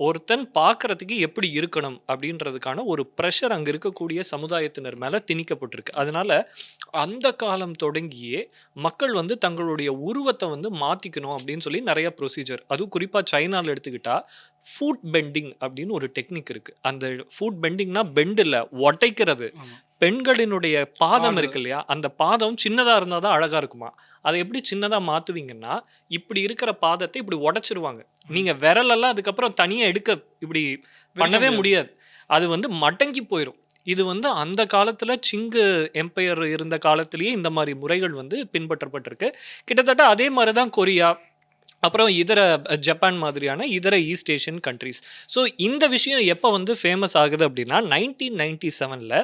[SPEAKER 3] ஒருத்தன் பார்க்குறதுக்கு எப்படி இருக்கணும் அப்படின்றதுக்கான ஒரு ப்ரெஷர் அங்கே இருக்கக்கூடிய சமுதாயத்தினர் மேலே திணிக்கப்பட்டிருக்கு. அதனால் அந்த காலம் தொடங்கியே மக்கள் வந்து தங்களுடைய உருவத்தை வந்து மாற்றிக்கணும் அப்படின்னு சொல்லி நிறைய ப்ரொசீஜர், அதுவும் குறிப்பாக சைனாவில் எடுத்துக்கிட்டால் ஃபுட் பெண்டிங் அப்படின்னு ஒரு டெக்னிக் இருக்குது. அந்த ஃபுட் பெண்டிங்னா பெண்ட் இல்லை, ஒட்டைக்கிறது. பெண்களினுடைய பாதம் இருக்கு இல்லையா, அந்த பாதம் சின்னதாக இருந்தால் தான் அழகாக இருக்குமா. அதை எப்படி சின்னதாக மாற்றுவீங்கன்னா, இப்படி இருக்கிற பாதத்தை இப்படி உடைச்சிருவாங்க. நீங்கள் விரலெல்லாம் அதுக்கப்புறம் தனியாக எடுக்க இப்படி பண்ணவே முடியாது, அது வந்து மடங்கி போயிடும். இது வந்து அந்த காலத்தில் சிங்கு எம்பையர் இருந்த காலத்திலேயே இந்த மாதிரி முறைகள் வந்து பின்பற்றப்பட்டிருக்கு. கிட்டத்தட்ட அதே மாதிரி தான் கொரியா, அப்புறம் இதர ஜப்பான் மாதிரியான இதர ஈஸ்ட் ஏஷியன் கண்ட்ரீஸ். ஸோ இந்த விஷயம் எப்போ வந்து ஃபேமஸ் ஆகுது அப்படின்னா, 1997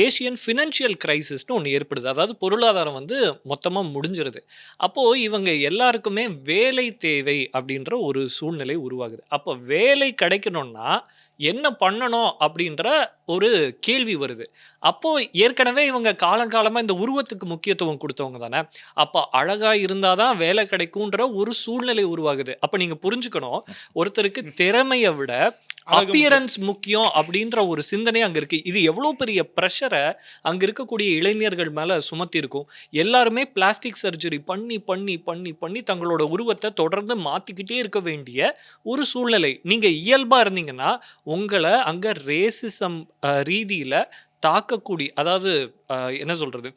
[SPEAKER 3] ஏஷியன் ஃபினான்ஷியல் கிரைசிஸ்னு ஒன்று ஏற்படுது. அதாவது பொருளாதாரம் வந்து மொத்தமாக முடிஞ்சிருது. அப்போது இவங்க எல்லாருக்குமே வேலை தேவை அப்படின்ற ஒரு சூழ்நிலை உருவாகுது. அப்போ வேலை கிடைக்கணும்னா என்ன பண்ணணும் அப்படின்ற ஒரு கேள்வி வருது. அப்போ ஏற்கனவே இவங்க காலங்காலமாக இந்த உருவத்துக்கு முக்கியத்துவம் கொடுத்தவங்க தானே, அப்போ அழகா இருந்தாதான் வேலை கிடைக்கும்ன்ற ஒரு சூழ்நிலை உருவாகுது. அப்போ நீங்க புரிஞ்சுக்கணும், ஒருத்தருக்கு திறமையை விட அப்பியரன்ஸ் முக்கியம் அப்படின்ற ஒரு சிந்தனை அங்க இருக்கு. இது எவ்வளவு பெரிய ப்ரெஷரை அங்க இருக்கக்கூடிய இளைஞர்கள் மேல சுமத்தி இருக்கும். எல்லாருமே பிளாஸ்டிக் சர்ஜரி பண்ணி பண்ணி பண்ணி பண்ணி தங்களோட உருவத்தை தொடர்ந்து மாத்திக்கிட்டே இருக்க வேண்டிய ஒரு சூழ்நிலை. நீங்க இயல்பா இருந்தீங்கன்னா உங்களை அங்க ரேசிசம் ரீதியில தாக்கக்கூடிய, அதாவது என்ன சொல்றது,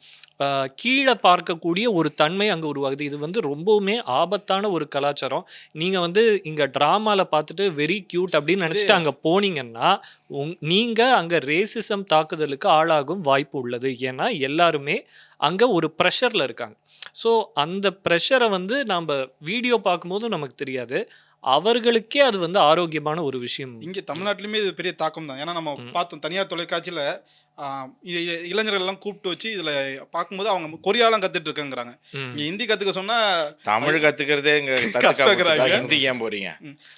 [SPEAKER 3] கீழே பார்க்கக்கூடிய ஒரு தன்மை அங்கே உருவாகுது. இது வந்து ரொம்பவுமே ஆபத்தான ஒரு கலாச்சாரம். நீங்க வந்து இங்க ட்ராமால பார்த்துட்டு வெரி கியூட் அப்படின்னு நினைச்சிட்டு அங்க போனீங்கன்னா, நீங்க அங்க ரேசிசம் தாக்குதலுக்கு ஆளாகும் வாய்ப்பு உள்ளது. ஏன்னா எல்லாருமே அங்க ஒரு ப்ரெஷர்ல இருக்காங்க. ஸோ அந்த ப்ரெஷரை வந்து நாம வீடியோ பார்க்கும்போது நமக்கு தெரியாது. அவர்களுக்கே அது வந்து ஆரோக்கியமான ஒரு விஷயம்.
[SPEAKER 4] இங்கே தமிழ்நாட்டிலுமே இது பெரிய தாக்கம் தான். ஏன்னா நம்ம பார்த்தோம் தனியார் தொலைக்காட்சியில் இளைஞர்கள் எல்லாம் கூப்பிட்டு வச்சு இதில் பார்க்கும்போது அவங்க கொரியாலாம் கற்றுட்டு இருக்கேங்கிறாங்க. இங்கே ஹிந்தி கற்றுக்க சொன்னால்
[SPEAKER 2] தமிழ் கற்றுக்கிறதே
[SPEAKER 4] கஷ்டங்கிறாங்க.
[SPEAKER 2] ஹிந்தி ஏன் போறீங்க?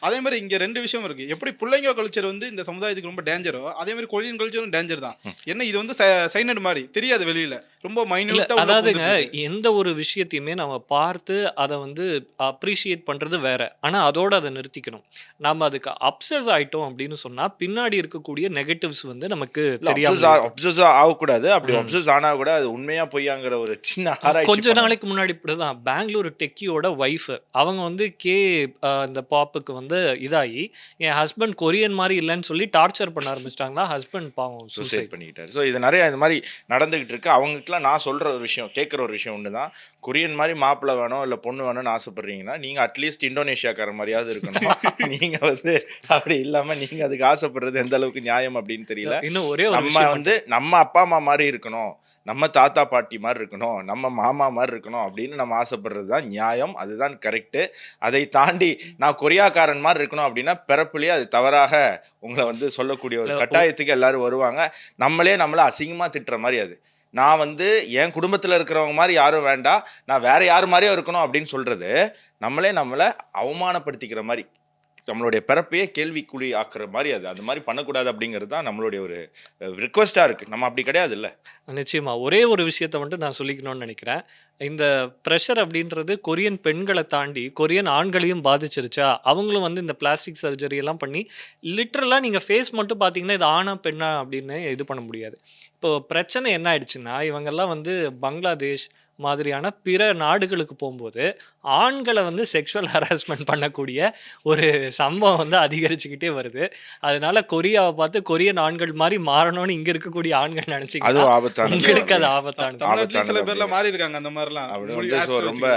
[SPEAKER 4] அதே மாதிரி இங்கே 2 விஷயம் இருக்குது. எப்படி பிள்ளைங்க கல்ச்சர் வந்து இந்த சமுதாயத்துக்கு ரொம்ப டேஞ்சரோ, அதே மாதிரி கொரியன் கல்ச்சரும் டேஞ்சர் தான். ஏன்னா இது வந்து சைனட் மாதிரி தெரியாது வெளியில், ரொம்ப மைன்யூட்டாக.
[SPEAKER 3] அதாவதுங்க, எந்த ஒரு விஷயத்தையுமே நம்ம பார்த்து அதை வந்து அப்ரிஷியேட் பண்ணுறது வேற. ஆனால் அதோட அதை நிறுத்திக்கணும். நம்ம அதுக்கு அப்சஸ் ஆயிட்டோம் அப்படின்னு சொன்னால் பின்னாடி இருக்கக்கூடிய நெகட்டிவ்ஸ் வந்து நமக்கு தெரியாம
[SPEAKER 2] அப்சஸ் ஆகக்கூடாது. அப்படி அப்சஸ் ஆனா கூட அது உண்மையா பொய்யாங்கிற ஒரு சின்ன ஆராய்ச்சி.
[SPEAKER 3] கொஞ்ச நாளைக்கு முன்னாடி இப்படிதான் பெங்களூர் டெக்கியோட ஒய்ஃப் அவங்க வந்து இந்த பாப்புக்கு வந்து இதாகி என் ஹஸ்பண்ட் கொரியன் மாதிரி இல்லைன்னு சொல்லி டார்ச்சர் பண்ண ஆரம்பிச்சிட்டாங்களா. ஹஸ்பண்ட் பாவம்
[SPEAKER 2] சூசைட் பண்ணிக்கிட்டாரு. ஸோ இது நிறைய இந்த மாதிரி நடந்துகிட்டு இருக்கு. அவங்களுக்குலாம் நான் சொல்ற ஒரு விஷயம், கேட்குற ஒரு விஷயம் ஒன்று தான். கொரியன் மாதிரி மாப்பிள்ளை வேணும் இல்லை பொண்ணு வேணும்னு ஆசைப்படுறீங்கன்னா நீங்க அட்லீஸ்ட் இந்தோனேஷியாக்கார மாதிரியாவது இருக்கணும். நீங்க வந்து அப்படி இல்லாம நீங்க அதுக்கு ஆசைப்படுறது எந்த அளவுக்கு நியாயம் அப்படின்னு தெரியல.
[SPEAKER 3] இன்னும் ஒரே
[SPEAKER 2] நம்ம வந்து நம்ம அப்பா அம்மா மாதிரி இருக்கணும், நம்ம தாத்தா பாட்டி மாதிரி இருக்கணும், நம்ம மாமா மாதிரி இருக்கணும் அப்படின்னு நம்ம ஆசைப்படுறது தான் நியாயம், அதுதான் கரெக்டு. அதை தாண்டி நான் கொரியாக்காரன் மாதிரி இருக்கணும் அப்படின்னா பிறப்புலேயே அது தவறாக உங்களை வந்து சொல்லக்கூடிய ஒரு கட்டாயத்துக்கு எல்லாரும் வருவாங்க. நம்மளை அசிங்கமாக திட்டுற மாதிரி அது. நான் வந்து என் குடும்பத்தில் இருக்கிறவங்க மாதிரி யாரும் வேண்டாம், நான் வேற யார் மாதிரியோ இருக்கணும் அப்படின்னு சொல்றது நம்மளை அவமானப்படுத்திக்கிற மாதிரி, நம்மளுடைய பிறப்பையே கேள்விக்குறி ஆக்குற மாதிரி அது. அந்த மாதிரி பண்ணக்கூடாது அப்படிங்கிறது தான் நம்மளுடைய ஒரு ரிக்வெஸ்ட்டாக இருக்குது. நம்ம அப்படி கிடையாது இல்லை.
[SPEAKER 3] நிச்சயமா. ஒரே ஒரு விஷயத்தை மட்டும் நான் சொல்லிக்கணும்னு நினைக்கிறேன். இந்த ப்ரெஷர் அப்படின்றது கொரியன் பெண்களை தாண்டி கொரியன் ஆண்களையும் பாதிச்சிருச்சா? அவங்களும் வந்து இந்த பிளாஸ்டிக் சர்ஜரி எல்லாம் பண்ணி லிட்ரலாக நீங்கள் ஃபேஸ் மட்டும் பார்த்தீங்கன்னா இது ஆணா பெண்ணா அப்படின்னு இது பண்ண முடியாது. இப்போ பிரச்சனை என்ன ஆயிடுச்சுன்னா, இவங்கெல்லாம் வந்து பங்களாதேஷ் மாதிரியான பிற நாடுகளுக்கு போகும்போது ஆண்களை வந்து செக்ஷுவல் ஹராஸ்மெண்ட் பண்ணக்கூடிய ஒரு சம்பவம் வந்து அதிகரிச்சுக்கிட்டே வருது. அதனால கொரியாவை பார்த்து கொரியன் ஆண்கள் மாதிரி மாறணும்னு இங்க இருக்கக்கூடிய ஆண்கள் நினைச்சீங்கன்னா உங்களுக்கு அது ஆபத்தானது.
[SPEAKER 4] சில பேர்ல மாறி இருக்காங்க அந்த மாதிரிலாம்.
[SPEAKER 2] ரொம்ப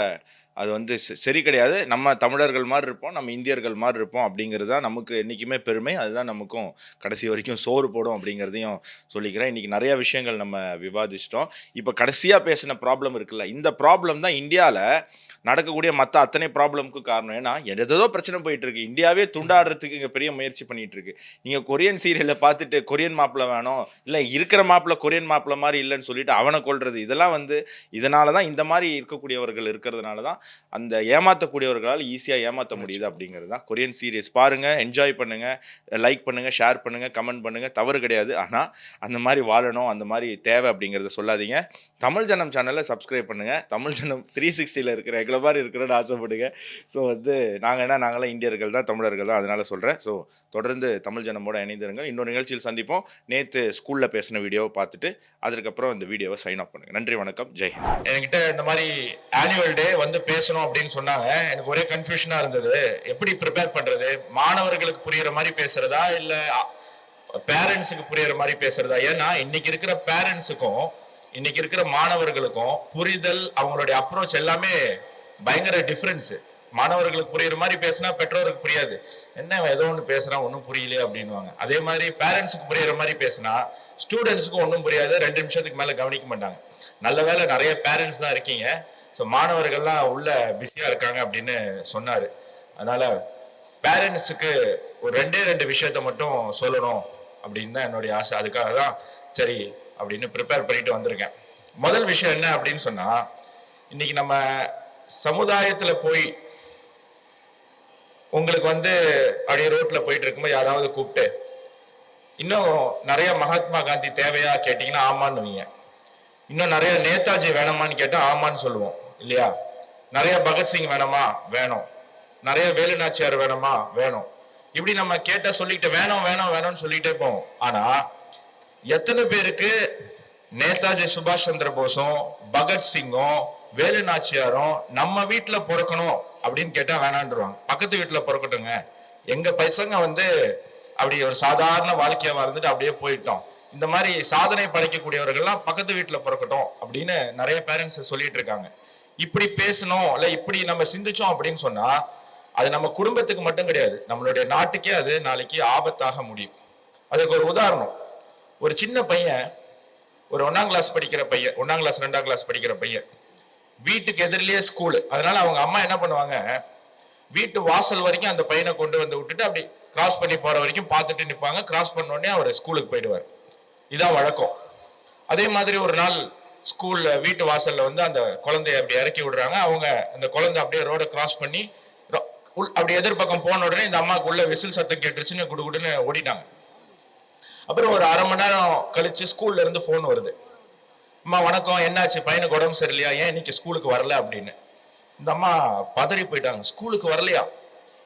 [SPEAKER 2] அது வந்து சரி கிடையாது. நம்ம தமிழர்கள் மாதிரி இருப்போம், நம்ம இந்தியர்கள் மாதிரி இருப்போம் அப்படிங்கிறது தான் நமக்கு என்றைக்குமே பெருமை. அதுதான் நமக்கும் கடைசி வரைக்கும் சோறு போடும் அப்படிங்கிறதையும் சொல்லிக்கிறேன். இன்றைக்கி நிறையா விஷயங்கள் நம்ம விவாதிச்சிட்டோம். இப்போ கடைசியாக பேசின ப்ராப்ளம் இருக்குல்ல, இந்த ப்ராப்ளம் தான் இந்தியாவில் நடக்கக்கூடிய மற்ற அத்தனை ப்ராப்ளம்க்கு காரணம். ஏன்னா ஏதோ பிரச்சனை போயிட்டு இருக்கு, இந்தியாவே துண்டாடுறதுக்கு இங்கே பெரிய முயற்சி பண்ணிட்டு இருக்கு. நீங்கள் கொரியன் சீரியலை பார்த்துட்டு கொரியன் மாப்பிள்ளை வேணும், இல்லை இருக்கிற மாப்பிள்ளை கொரியன் மாப்பிள்ளை மாதிரி இல்லைன்னு சொல்லிட்டு அவனை கொள்றது, இதெல்லாம் வந்து இதனால தான் இந்த மாதிரி இருக்கக்கூடியவர்கள் இருக்கிறதுனால தான் அந்த ஏமாற்றக்கூடியவர்களால் ஈஸியாக ஏமாற்ற முடியுது அப்படிங்கிறது தான். கொரியன் சீரியஸ் பாருங்கள், என்ஜாய் பண்ணுங்கள், லைக் பண்ணுங்கள், ஷேர் பண்ணுங்கள், கமெண்ட் பண்ணுங்கள், தவறு கிடையாது. ஆனால் அந்த மாதிரி வாழணும், அந்த மாதிரி தேவை அப்படிங்கிறத சொல்லாதீங்க. தமிழ் ஜனம் சேனலை சப்ஸ்கிரைப் பண்ணுங்கள். தமிழ் ஜனம் 360 இருக்கிற எங்களை மாதிரி இருக்கிறன்னு ஆசைப்படுங்க. ஸோ வந்து நாங்களாம் இந்தியர்கள் தான், தமிழர்கள் தான், அதனால சொல்கிறேன். ஸோ தொடர்ந்து தமிழ் ஜனமோட இணைந்திருங்கள். இன்னொரு நிகழ்ச்சியில் சந்திப்போம். நேற்று ஸ்கூலில் பேசின வீடியோவை பார்த்துட்டு அதுக்கப்புறம் இந்த வீடியோவை சைன் ஆஃப் பண்ணுங்கள். நன்றி, வணக்கம், ஜெய் ஹிந்த்.
[SPEAKER 5] என்கிட்ட இந்த மாதிரி ஆனுவல் டே வந்து பேசணும் அப்படின்னு சொன்னாங்க. எனக்கு ஒரே கன்ஃபியூஷனாக இருந்தது, எப்படி ப்ரிப்பேர் பண்ணுறது, மாணவர்களுக்கு புரியுற மாதிரி பேசுகிறதா இல்லை பேரண்ட்ஸுக்கு புரியுற மாதிரி பேசுகிறதா. ஏன்னா இன்னைக்கு இருக்கிற பேரண்ட்ஸுக்கும் இன்னைக்கு இருக்கிற மாணவர்களுக்கும் புரிதல், அவங்களுடைய அப்ரோச் எல்லாமே பயங்கர டிஃப்ரென்ஸு. மாணவர்களுக்கு புரியுற மாதிரி பேசினா பெற்றோருக்கு புரியாது, என்ன ஏதோ ஒன்று பேசுகிறான் ஒன்றும் புரியலையே அப்படின்வாங்க. அதே மாதிரி பேரண்ட்ஸுக்கு புரியுற மாதிரி பேசினா ஸ்டூடெண்ட்ஸுக்கும் ஒன்றும் புரியாது, 2 நிமிஷத்துக்கு மேலே கவனிக்க மாட்டாங்க. நல்ல வேளை நிறைய பேரண்ட்ஸ் தான் இருக்கீங்க. ஸோ மாணவர்கள்லாம் உள்ள பிஸியாக இருக்காங்க அப்படின்னு சொன்னார். அதனால் பேரண்ட்ஸுக்கு ஒரு 2 விஷயத்த மட்டும் சொல்லணும் அப்படின்னு தான் என்னுடைய ஆசை. அதுக்காக தான் சரி அப்படின்னு ப்ரிப்பேர் பண்ணிட்டு வந்திருக்கேன். முதல் விஷயம் என்ன அப்படின்னு சொன்னால், இன்னைக்கு நம்ம சமுதாயத்தில் போய் உங்களுக்கு வந்து அப்படியே ரோட்டில் போயிட்டு இருக்கும்போது யாராவது கூப்பிட்டு இன்னும் நிறைய மகாத்மா காந்தி தேவையா கேட்டிங்கன்னா ஆமான்னு வைங்க. இன்னும் நிறைய நேதாஜி வேணுமான்னு கேட்டால் ஆமான்னு சொல்லுவோம் இல்லையா? நிறைய பகத்சிங் வேணுமா? வேணும். நிறைய வேலுநாச்சியார் வேணுமா? வேணும். இப்படி நம்ம கேட்ட சொல்லிட்டு வேணும் வேணும் வேணும்னு சொல்லிட்டே போவோம். ஆனா எத்தனை பேருக்கு நேதாஜி சுபாஷ் சந்திர போஸும் பகத்சிங்கும் வேலுநாச்சியாரும் நம்ம வீட்டுல பிறக்கணும் அப்படின்னு கேட்டா வேணான்றுவாங்க. பக்கத்து வீட்டுல பிறக்கட்டுங்க, எங்க பசங்க வந்து அப்படி ஒரு சாதாரண வாழ்க்கையா வாழ்ந்துட்டு அப்படியே போயிட்டோம், இந்த மாதிரி சாதனை படைக்கக்கூடியவர்கள்லாம் பக்கத்து வீட்டில் பிறக்கட்டும் அப்படின்னு நிறைய பேரண்ட்ஸ் சொல்லிட்டு இருக்காங்க. இப்படி பேசணும் இல்ல இப்படி நம்ம சிந்திச்சோம் அப்படின்னு சொன்னா அது நம்ம குடும்பத்துக்கு மட்டும் கிடையாது, நம்மளுடைய நாட்டுக்கே அது நாளைக்கு ஆபத்தாக முடியும். அதுக்கு ஒரு உதாரணம், ஒரு சின்ன பையன், ஒரு 1ஆம் கிளாஸ் படிக்கிற பையன், 1ஆம் கிளாஸ் 2ஆம் கிளாஸ் படிக்கிற பையன், வீட்டுக்கு எதிரிலேயே ஸ்கூலு. அதனால அவங்க அம்மா என்ன பண்ணுவாங்க, வீட்டு வாசல் வரைக்கும் அந்த பையனை கொண்டு வந்து விட்டுட்டு அப்படி கிராஸ் பண்ணி போற வரைக்கும் பார்த்துட்டு நிற்பாங்க. கிராஸ் பண்ண உடனே அவர் ஸ்கூலுக்கு போயிடுவார். இதான் வழக்கம். அதே மாதிரி ஒரு நாள் ஸ்கூல்ல வீட்டு வாசல்ல வந்து அந்த குழந்தைய அப்படி இறக்கி விடுறாங்க. அவங்க அந்த குழந்தை அப்படியே ரோட கிராஸ் பண்ணி அப்படி எதிர்பக்கம் போன உடனே இந்த அம்மாவுக்கு உள்ள விசில் சத்தம் கேட்டுருச்சுன்னு குடுகுடுன்னு ஓடிட்டாங்க. அப்புறம் ஒரு அரை மணி நேரம் கழிச்சு ஸ்கூல்ல இருந்து போன் வருது. அம்மா வணக்கம், என்னாச்சு, பையனுக்கு உடம்பு சரியில்லையா, ஏன் இன்னைக்கு ஸ்கூலுக்கு வரல அப்படின்னு. இந்த அம்மா பதறி போயிட்டாங்க. ஸ்கூலுக்கு வரலையா,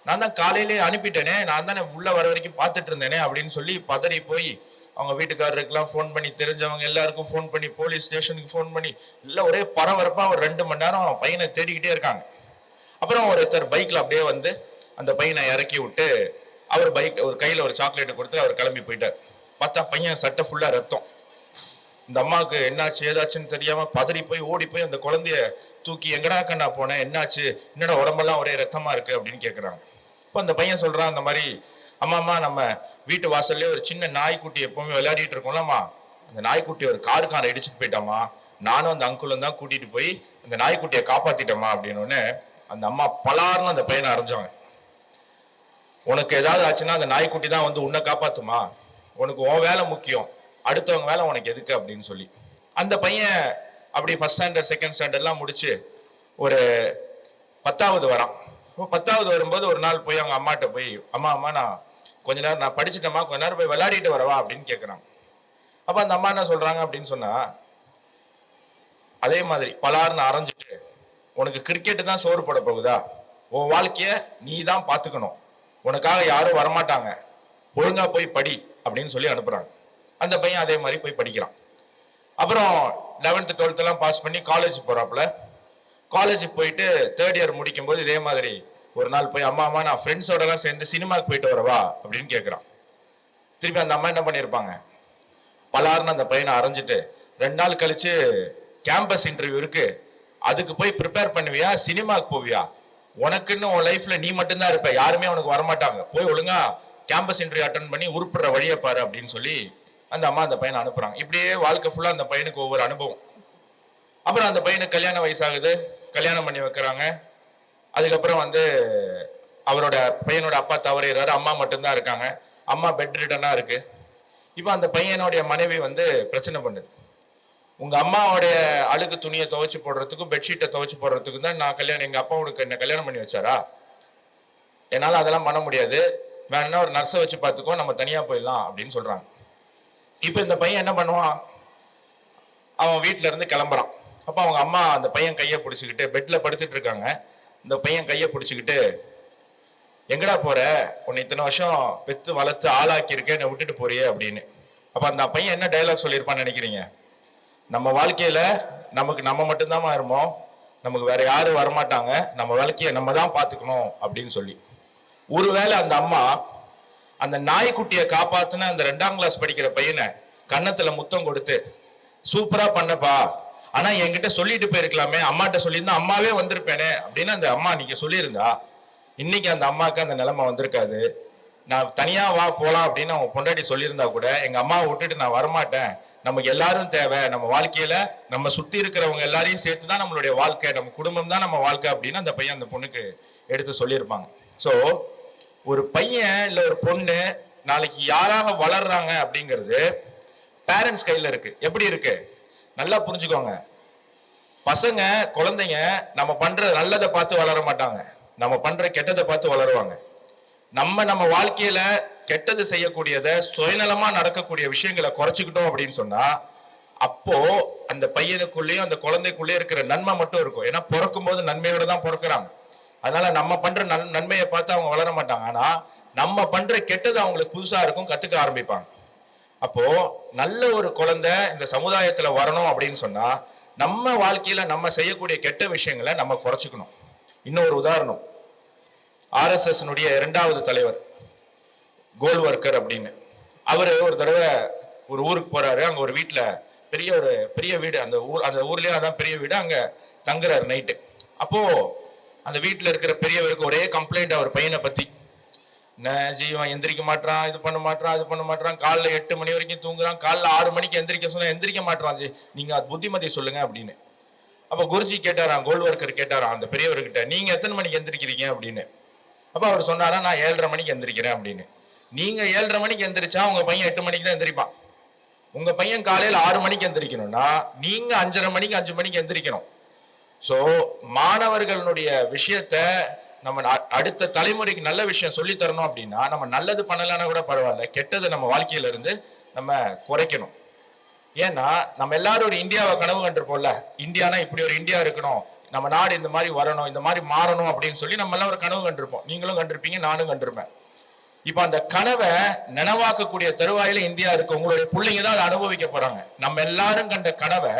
[SPEAKER 5] நான் தான் காலையிலே அனுப்பிட்டேனே, நான் தானே உள்ள வர வரைக்கும் பார்த்துட்டு இருந்தேனே அப்படின்னு சொல்லி பதறி போய் அவங்க வீட்டுக்காரருக்கெல்லாம் ஃபோன் பண்ணி, தெரிஞ்சவங்க எல்லாருக்கும் ஃபோன் பண்ணி, போலீஸ் ஸ்டேஷனுக்கு ஃபோன் பண்ணி, இல்லை ஒரே பரபரப்பா ஒரு 2 மணி நேரம் பையனை தேடிக்கிட்டே இருக்காங்க. அப்புறம் ஒருத்தர் பைக்ல அப்படியே வந்து அந்த பையனை இறக்கி விட்டு அவர் பைக் ஒரு கையில ஒரு சாக்லேட் கொடுத்து அவர் கிளம்பி போயிட்டார். பார்த்தா பையன் சட்டை ஃபுல்லா ரத்தம். இந்த அம்மாவுக்கு என்னாச்சு ஏதாச்சுன்னு தெரியாம பதறி போய் ஓடி போய் அந்த குழந்தைய தூக்கி, எங்கடா கண்ணா போனேன், என்னாச்சு, என்னடா உடம்பெல்லாம் ஒரே ரத்தமா இருக்கு அப்படின்னு கேட்குறாங்க. இப்போ அந்த பையன் சொல்றான், அந்த மாதிரி அம்மா நம்ம வீட்டு வாசல்லே ஒரு சின்ன நாய்க்குட்டி எப்பவுமே விளையாடிட்டு இருக்கோம்லம்மா, அந்த நாய்க்குட்டி ஒரு காருக்கார இடிச்சுட்டு போயிட்டாமா, நானும் அந்த அங்குளும் தான் கூட்டிட்டு போய் அந்த நாய்க்குட்டியை காப்பாத்திட்டோமா அப்படின்னு அந்த அம்மா பலார்னு அந்த பையனை அரைஞ்சாங்க. உனக்கு ஏதாவது ஆச்சுன்னா அந்த நாய்க்குட்டி தான் வந்து உன்னை காப்பாத்துமா, உனக்கு உன் வேலை முக்கியம், அடுத்தவங்க வேலை உனக்கு எதுக்கு அப்படின்னு சொல்லி அந்த பையன் அப்படி 1st ஸ்டாண்டர்ட் 2nd ஸ்டாண்டர்ட்லாம் முடிச்சு ஒரு 10வது வரான். 10வது வரும்போது ஒரு நாள் போய் அவங்க அம்மாட்ட போய், அம்மா நான் கொஞ்ச நேரம் நான் படிச்சுட்டேம்மா, கொஞ்ச நேரம் போய் விளையாடிட்டு வரவா அப்படின்னு கேட்குறாங்க. அப்போ அந்த அம்மா என்ன சொல்றாங்க அப்படின்னு சொன்னா, அதே மாதிரி பலார்னு அரைஞ்சிட்டு, உனக்கு கிரிக்கெட்டு தான் சோறு போட போகுதா, உன் வாழ்க்கைய நீ தான் பார்த்துக்கணும், உனக்காக யாரும் வரமாட்டாங்க, ஒழுங்கா போய் படி அப்படின்னு சொல்லி அனுப்புறாங்க. அந்த பையன் அதே மாதிரி போய் படிக்கிறான். அப்புறம் 11th 12th எல்லாம் பாஸ் பண்ணி காலேஜ் போறாப்புல. காலேஜ் போயிட்டு 3rd இயர் முடிக்கும் போது இதே மாதிரி ஒரு நாள் போய், அம்மா நான் ஃப்ரெண்ட்ஸோட எல்லாம் சேர்ந்து சினிமாக்கு போயிட்டு வரவா அப்படின்னு கேட்குறான். திருப்பி அந்த அம்மா என்ன பண்ணியிருப்பாங்க, பலார்னு அந்த பையனை அரைஞ்சிட்டு 2 நாள் கழிச்சு கேம்பஸ் இன்டர்வியூ இருக்கு, அதுக்கு போய் ப்ரிப்பேர் பண்ணுவியா, சினிமாக்கு போவியா, உனக்குன்னு உன் லைஃப்ல நீ மட்டும்தான் இருப்ப, யாருமே உனக்கு வரமாட்டாங்க, போய் ஒழுங்கா கேம்பஸ் இன்டர்வியூ அட்டன் பண்ணி உருப்புற வழியை பாரு அப்படின்னு சொல்லி அந்த அம்மா அந்த பையனை அனுப்புறாங்க. இப்படியே வாழ்க்கை ஃபுல்லா அந்த பையனுக்கு ஒவ்வொரு அனுபவம். அப்புறம் அந்த பையனுக்கு கல்யாண வயசாகுது, கல்யாணம் பண்ணி வைக்கிறாங்க. அதுக்கப்புறம் வந்து அவரோட பையனோட அப்பா தவறிடுறாரு, அம்மா மட்டும்தான் இருக்காங்க. அம்மா பெட் ரிட்டனா இருக்கு. இப்போ அந்த பையனுடைய மனைவி வந்து பிரச்சனை பண்ணுது, உங்க அம்மாவோடைய அழுக்கு துணியை துவைச்சு போடுறதுக்கும் பெட்ஷீட்டை துவைச்சு போடுறதுக்கும் தான் நான் கல்யாணம், எங்க அப்பா உனக்கு என்ன கல்யாணம் பண்ணி வச்சாரா, என்னால அதெல்லாம் பண்ண முடியாது, வேணா ஒரு நர்ஸை வச்சு பார்த்துக்கோ, நம்ம தனியா போயிடலாம் அப்படின்னு சொல்றாங்க. இப்போ இந்த பையன் என்ன பண்ணுவான், அவன் வீட்டுல இருந்து கிளம்புறான். அப்போ அவங்க அம்மா அந்த பையன் கையை பிடிச்சிக்கிட்டு, பெட்ல படுத்துட்டு இருக்காங்க, இந்த பையன் கையை பிடிச்சிக்கிட்டு, எங்கடா போற, உன்னை இத்தனை வருஷம் பெத்து வளர்த்து ஆளாக்கி இருக்கேன், என்னை விட்டுட்டு போறியே அப்படின்னு. அப்ப அந்த பையன் என்ன டயலாக் சொல்லியிருப்பான்னு நினைக்கிறீங்க, நம்ம வாழ்க்கையில நமக்கு நம்ம மட்டும்தான் இருப்போம், நமக்கு வேற யாரும் வரமாட்டாங்க, நம்ம வாழ்க்கையை நம்ம தான் பார்த்துக்கணும் அப்படின்னு சொல்லி. ஒருவேளை அந்த அம்மா அந்த நாய்க்குட்டியை காப்பாத்துன அந்த 2ஆம் கிளாஸ் படிக்கிற பையனை கன்னத்துல முத்தம் கொடுத்து, சூப்பரா பண்ணப்பா, ஆனா என்கிட்ட சொல்லிட்டு போயிருக்கலாமே, அம்மாட்ட சொல்லியிருந்தா அம்மாவே வந்திருப்பேனே அப்படின்னு அந்த அம்மா நீங்க சொல்லியிருந்தா இன்னைக்கு அந்த அம்மாவுக்கு அந்த நிலைமை வந்திருக்காது. நான் தனியா வா போலாம் அப்படின்னு அவங்க பொண்டாட்டி சொல்லியிருந்தா கூட, எங்க அம்மாவை விட்டுட்டு நான் வரமாட்டேன், நமக்கு எல்லாரும் தேவை, நம்ம வாழ்க்கையில நம்ம சுத்தி இருக்கிறவங்க எல்லாரையும் சேர்த்துதான் நம்மளுடைய வாழ்க்கை, நம்ம குடும்பம் தான் நம்ம வாழ்க்கை அப்படின்னு அந்த பையன் அந்த பொண்ணுக்கு எடுத்து சொல்லியிருப்பாங்க. ஸோ ஒரு பையன் இல்ல ஒரு பொண்ணு நாளைக்கு யாராக வளர்றாங்க அப்படிங்கிறது பேரண்ட்ஸ் கையில இருக்கு. எப்படி இருக்கு நல்லா புரிஞ்சுக்கோங்க. பசங்க குழந்தைங்க நம்ம பண்ற நல்லதை பார்த்து வளர மாட்டாங்க, நம்ம பண்ற கெட்டதை பார்த்து வளருவாங்க. நம்ம வாழ்க்கையில கெட்டது செய்யக்கூடியதை, சுயநலமா நடக்கக்கூடிய விஷயங்களை குறைச்சிக்கிட்டோம் அப்படின்னு சொன்னா, அப்போ அந்த பையனுக்குள்ளேயும் அந்த குழந்தைக்குள்ளேயும் இருக்கிற நன்மை மட்டும் இருக்கும். ஏன்னா பிறக்கும் போது நன்மையோட தான் பிறக்கிறாங்க. அதனால நம்ம பண்ற நன்மையை பார்த்து அவங்க வளர மாட்டாங்க. ஆனா நம்ம பண்ற கெட்டது அவங்களுக்கு புதுசா இருக்கும், கத்துக்க ஆரம்பிப்பாங்க. அப்போ நல்ல ஒரு குழந்தை இந்த சமுதாயத்துல வரணும் அப்படின்னு சொன்னா, நம்ம வாழ்க்கையில நம்ம செய்யக்கூடிய கெட்ட விஷயங்களை நம்ம குறைச்சிக்கணும். இன்னொரு உதாரணம், RSS 2வது தலைவர் கோல்வர்க்கர் அப்படின்னு, அவரு ஒரு தடவை ஒரு ஊருக்கு போறாரு. அங்க ஒரு வீட்டுல பெரிய வீடு, அந்த ஊர்லயே அதான் பெரிய வீடு. அங்க தங்குறாரு நைட்டு. அப்போ அந்த வீட்டுல இருக்கிற பெரியவருக்கு ஒரே கம்ப்ளைண்ட் அவர் பையனை பத்தி. ஜீவன் எந்திரிக்க மாட்டான், இது பண்ண மாட்டான், அது பண்ண மாட்டான், காலைல 8 மணி வரைக்கும் தூங்குறான், காலைல 6 மணிக்கு எந்திரிக்க சொன்னா எந்திரிக்க மாட்டான், நீங்க அது புத்திமதி சொல்லுங்க அப்படின்னு. அப்ப குருஜி கேட்டாராம், கோல்ட் ஒர்க்கர் கேட்டாராம் அந்த பெரியவர்கிட்ட, நீங்க எத்தனை மணிக்கு எந்திரிக்கிறீங்க அப்படின்னு. அப்ப அவர் சொன்னாரா, நான் 7:30 மணிக்கு எந்திரிக்கிறேன் அப்படின்னு. நீங்க 7:30 மணிக்கு எந்திரிச்சா உங்க பையன் 8 மணிக்கு தான் எந்திரிப்பான். உங்க பையன் காலையில 6 மணிக்கு எந்திரிக்கணும்னா நீங்க 5:30 மணிக்கு 5 மணிக்கு எந்திரிக்கணும். சோ மாணவர்களுடைய விஷயத்த நம்ம அடுத்த தலைமுறைக்கு நல்ல விஷயம் சொல்லி தரணும் அப்படின்னா நம்ம நல்லது பண்ணலன்னா கூட பரவாயில்ல, கெட்டதை நம்ம வாழ்க்கையில இருந்து நம்ம குறைக்கணும். ஏன்னா நம்ம எல்லாரும் ஒரு இந்தியாவை கனவு கண்டிருப்போம்ல, இந்தியானா இப்படி ஒரு இந்தியா இருக்கணும், நம்ம நாடு இந்த மாதிரி வரணும், இந்த மாதிரி மாறணும் அப்படின்னு சொல்லி நம்ம எல்லாம் ஒரு கனவு கண்டிருப்போம். நீங்களும் கண்டிருப்பீங்க, நானும் கண்டிருப்பேன். இப்ப அந்த கனவை நனவாக்கக்கூடிய தருவாயில இந்தியா இருக்கு. உங்களுடைய பிள்ளைங்க தான் அதை அனுபவிக்க போறாங்க. நம்ம எல்லாரும் கண்ட கனவை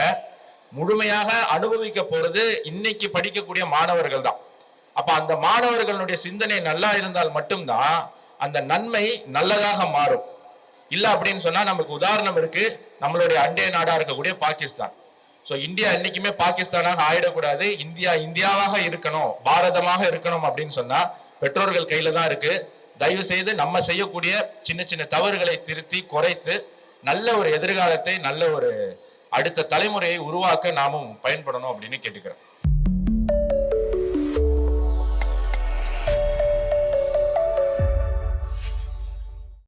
[SPEAKER 5] முழுமையாக அனுபவிக்க போறது இன்னைக்கு படிக்கக்கூடிய மாணவர்கள் தான். அப்ப அந்த மாணவர்களுடைய சிந்தனை நல்லா இருந்தால் மட்டும்தான் அந்த நன்மை நல்லதாக மாறும். இல்ல அப்படின்னு சொன்னா நமக்கு உதாரணம் இருக்கு, நம்மளுடைய அண்டை நாடா இருக்கக்கூடிய பாகிஸ்தான். சோ இந்தியா என்னைக்குமே பாகிஸ்தானாக ஆயிடக்கூடாது, இந்தியா இந்தியாவாக இருக்கணும், பாரதமாக இருக்கணும் அப்படின்னு சொன்னா பெற்றோர்கள் கையில தான் இருக்கு. தயவு செய்து நம்ம செய்யக்கூடிய சின்ன சின்ன தவறுகளை திருத்தி குறைத்து நல்ல ஒரு எதிர்காலத்தை, நல்ல ஒரு அடுத்த தலைமுறையை உருவாக்க நாமும் பயன்படணும் அப்படின்னு கேட்டுக்கிறேன்.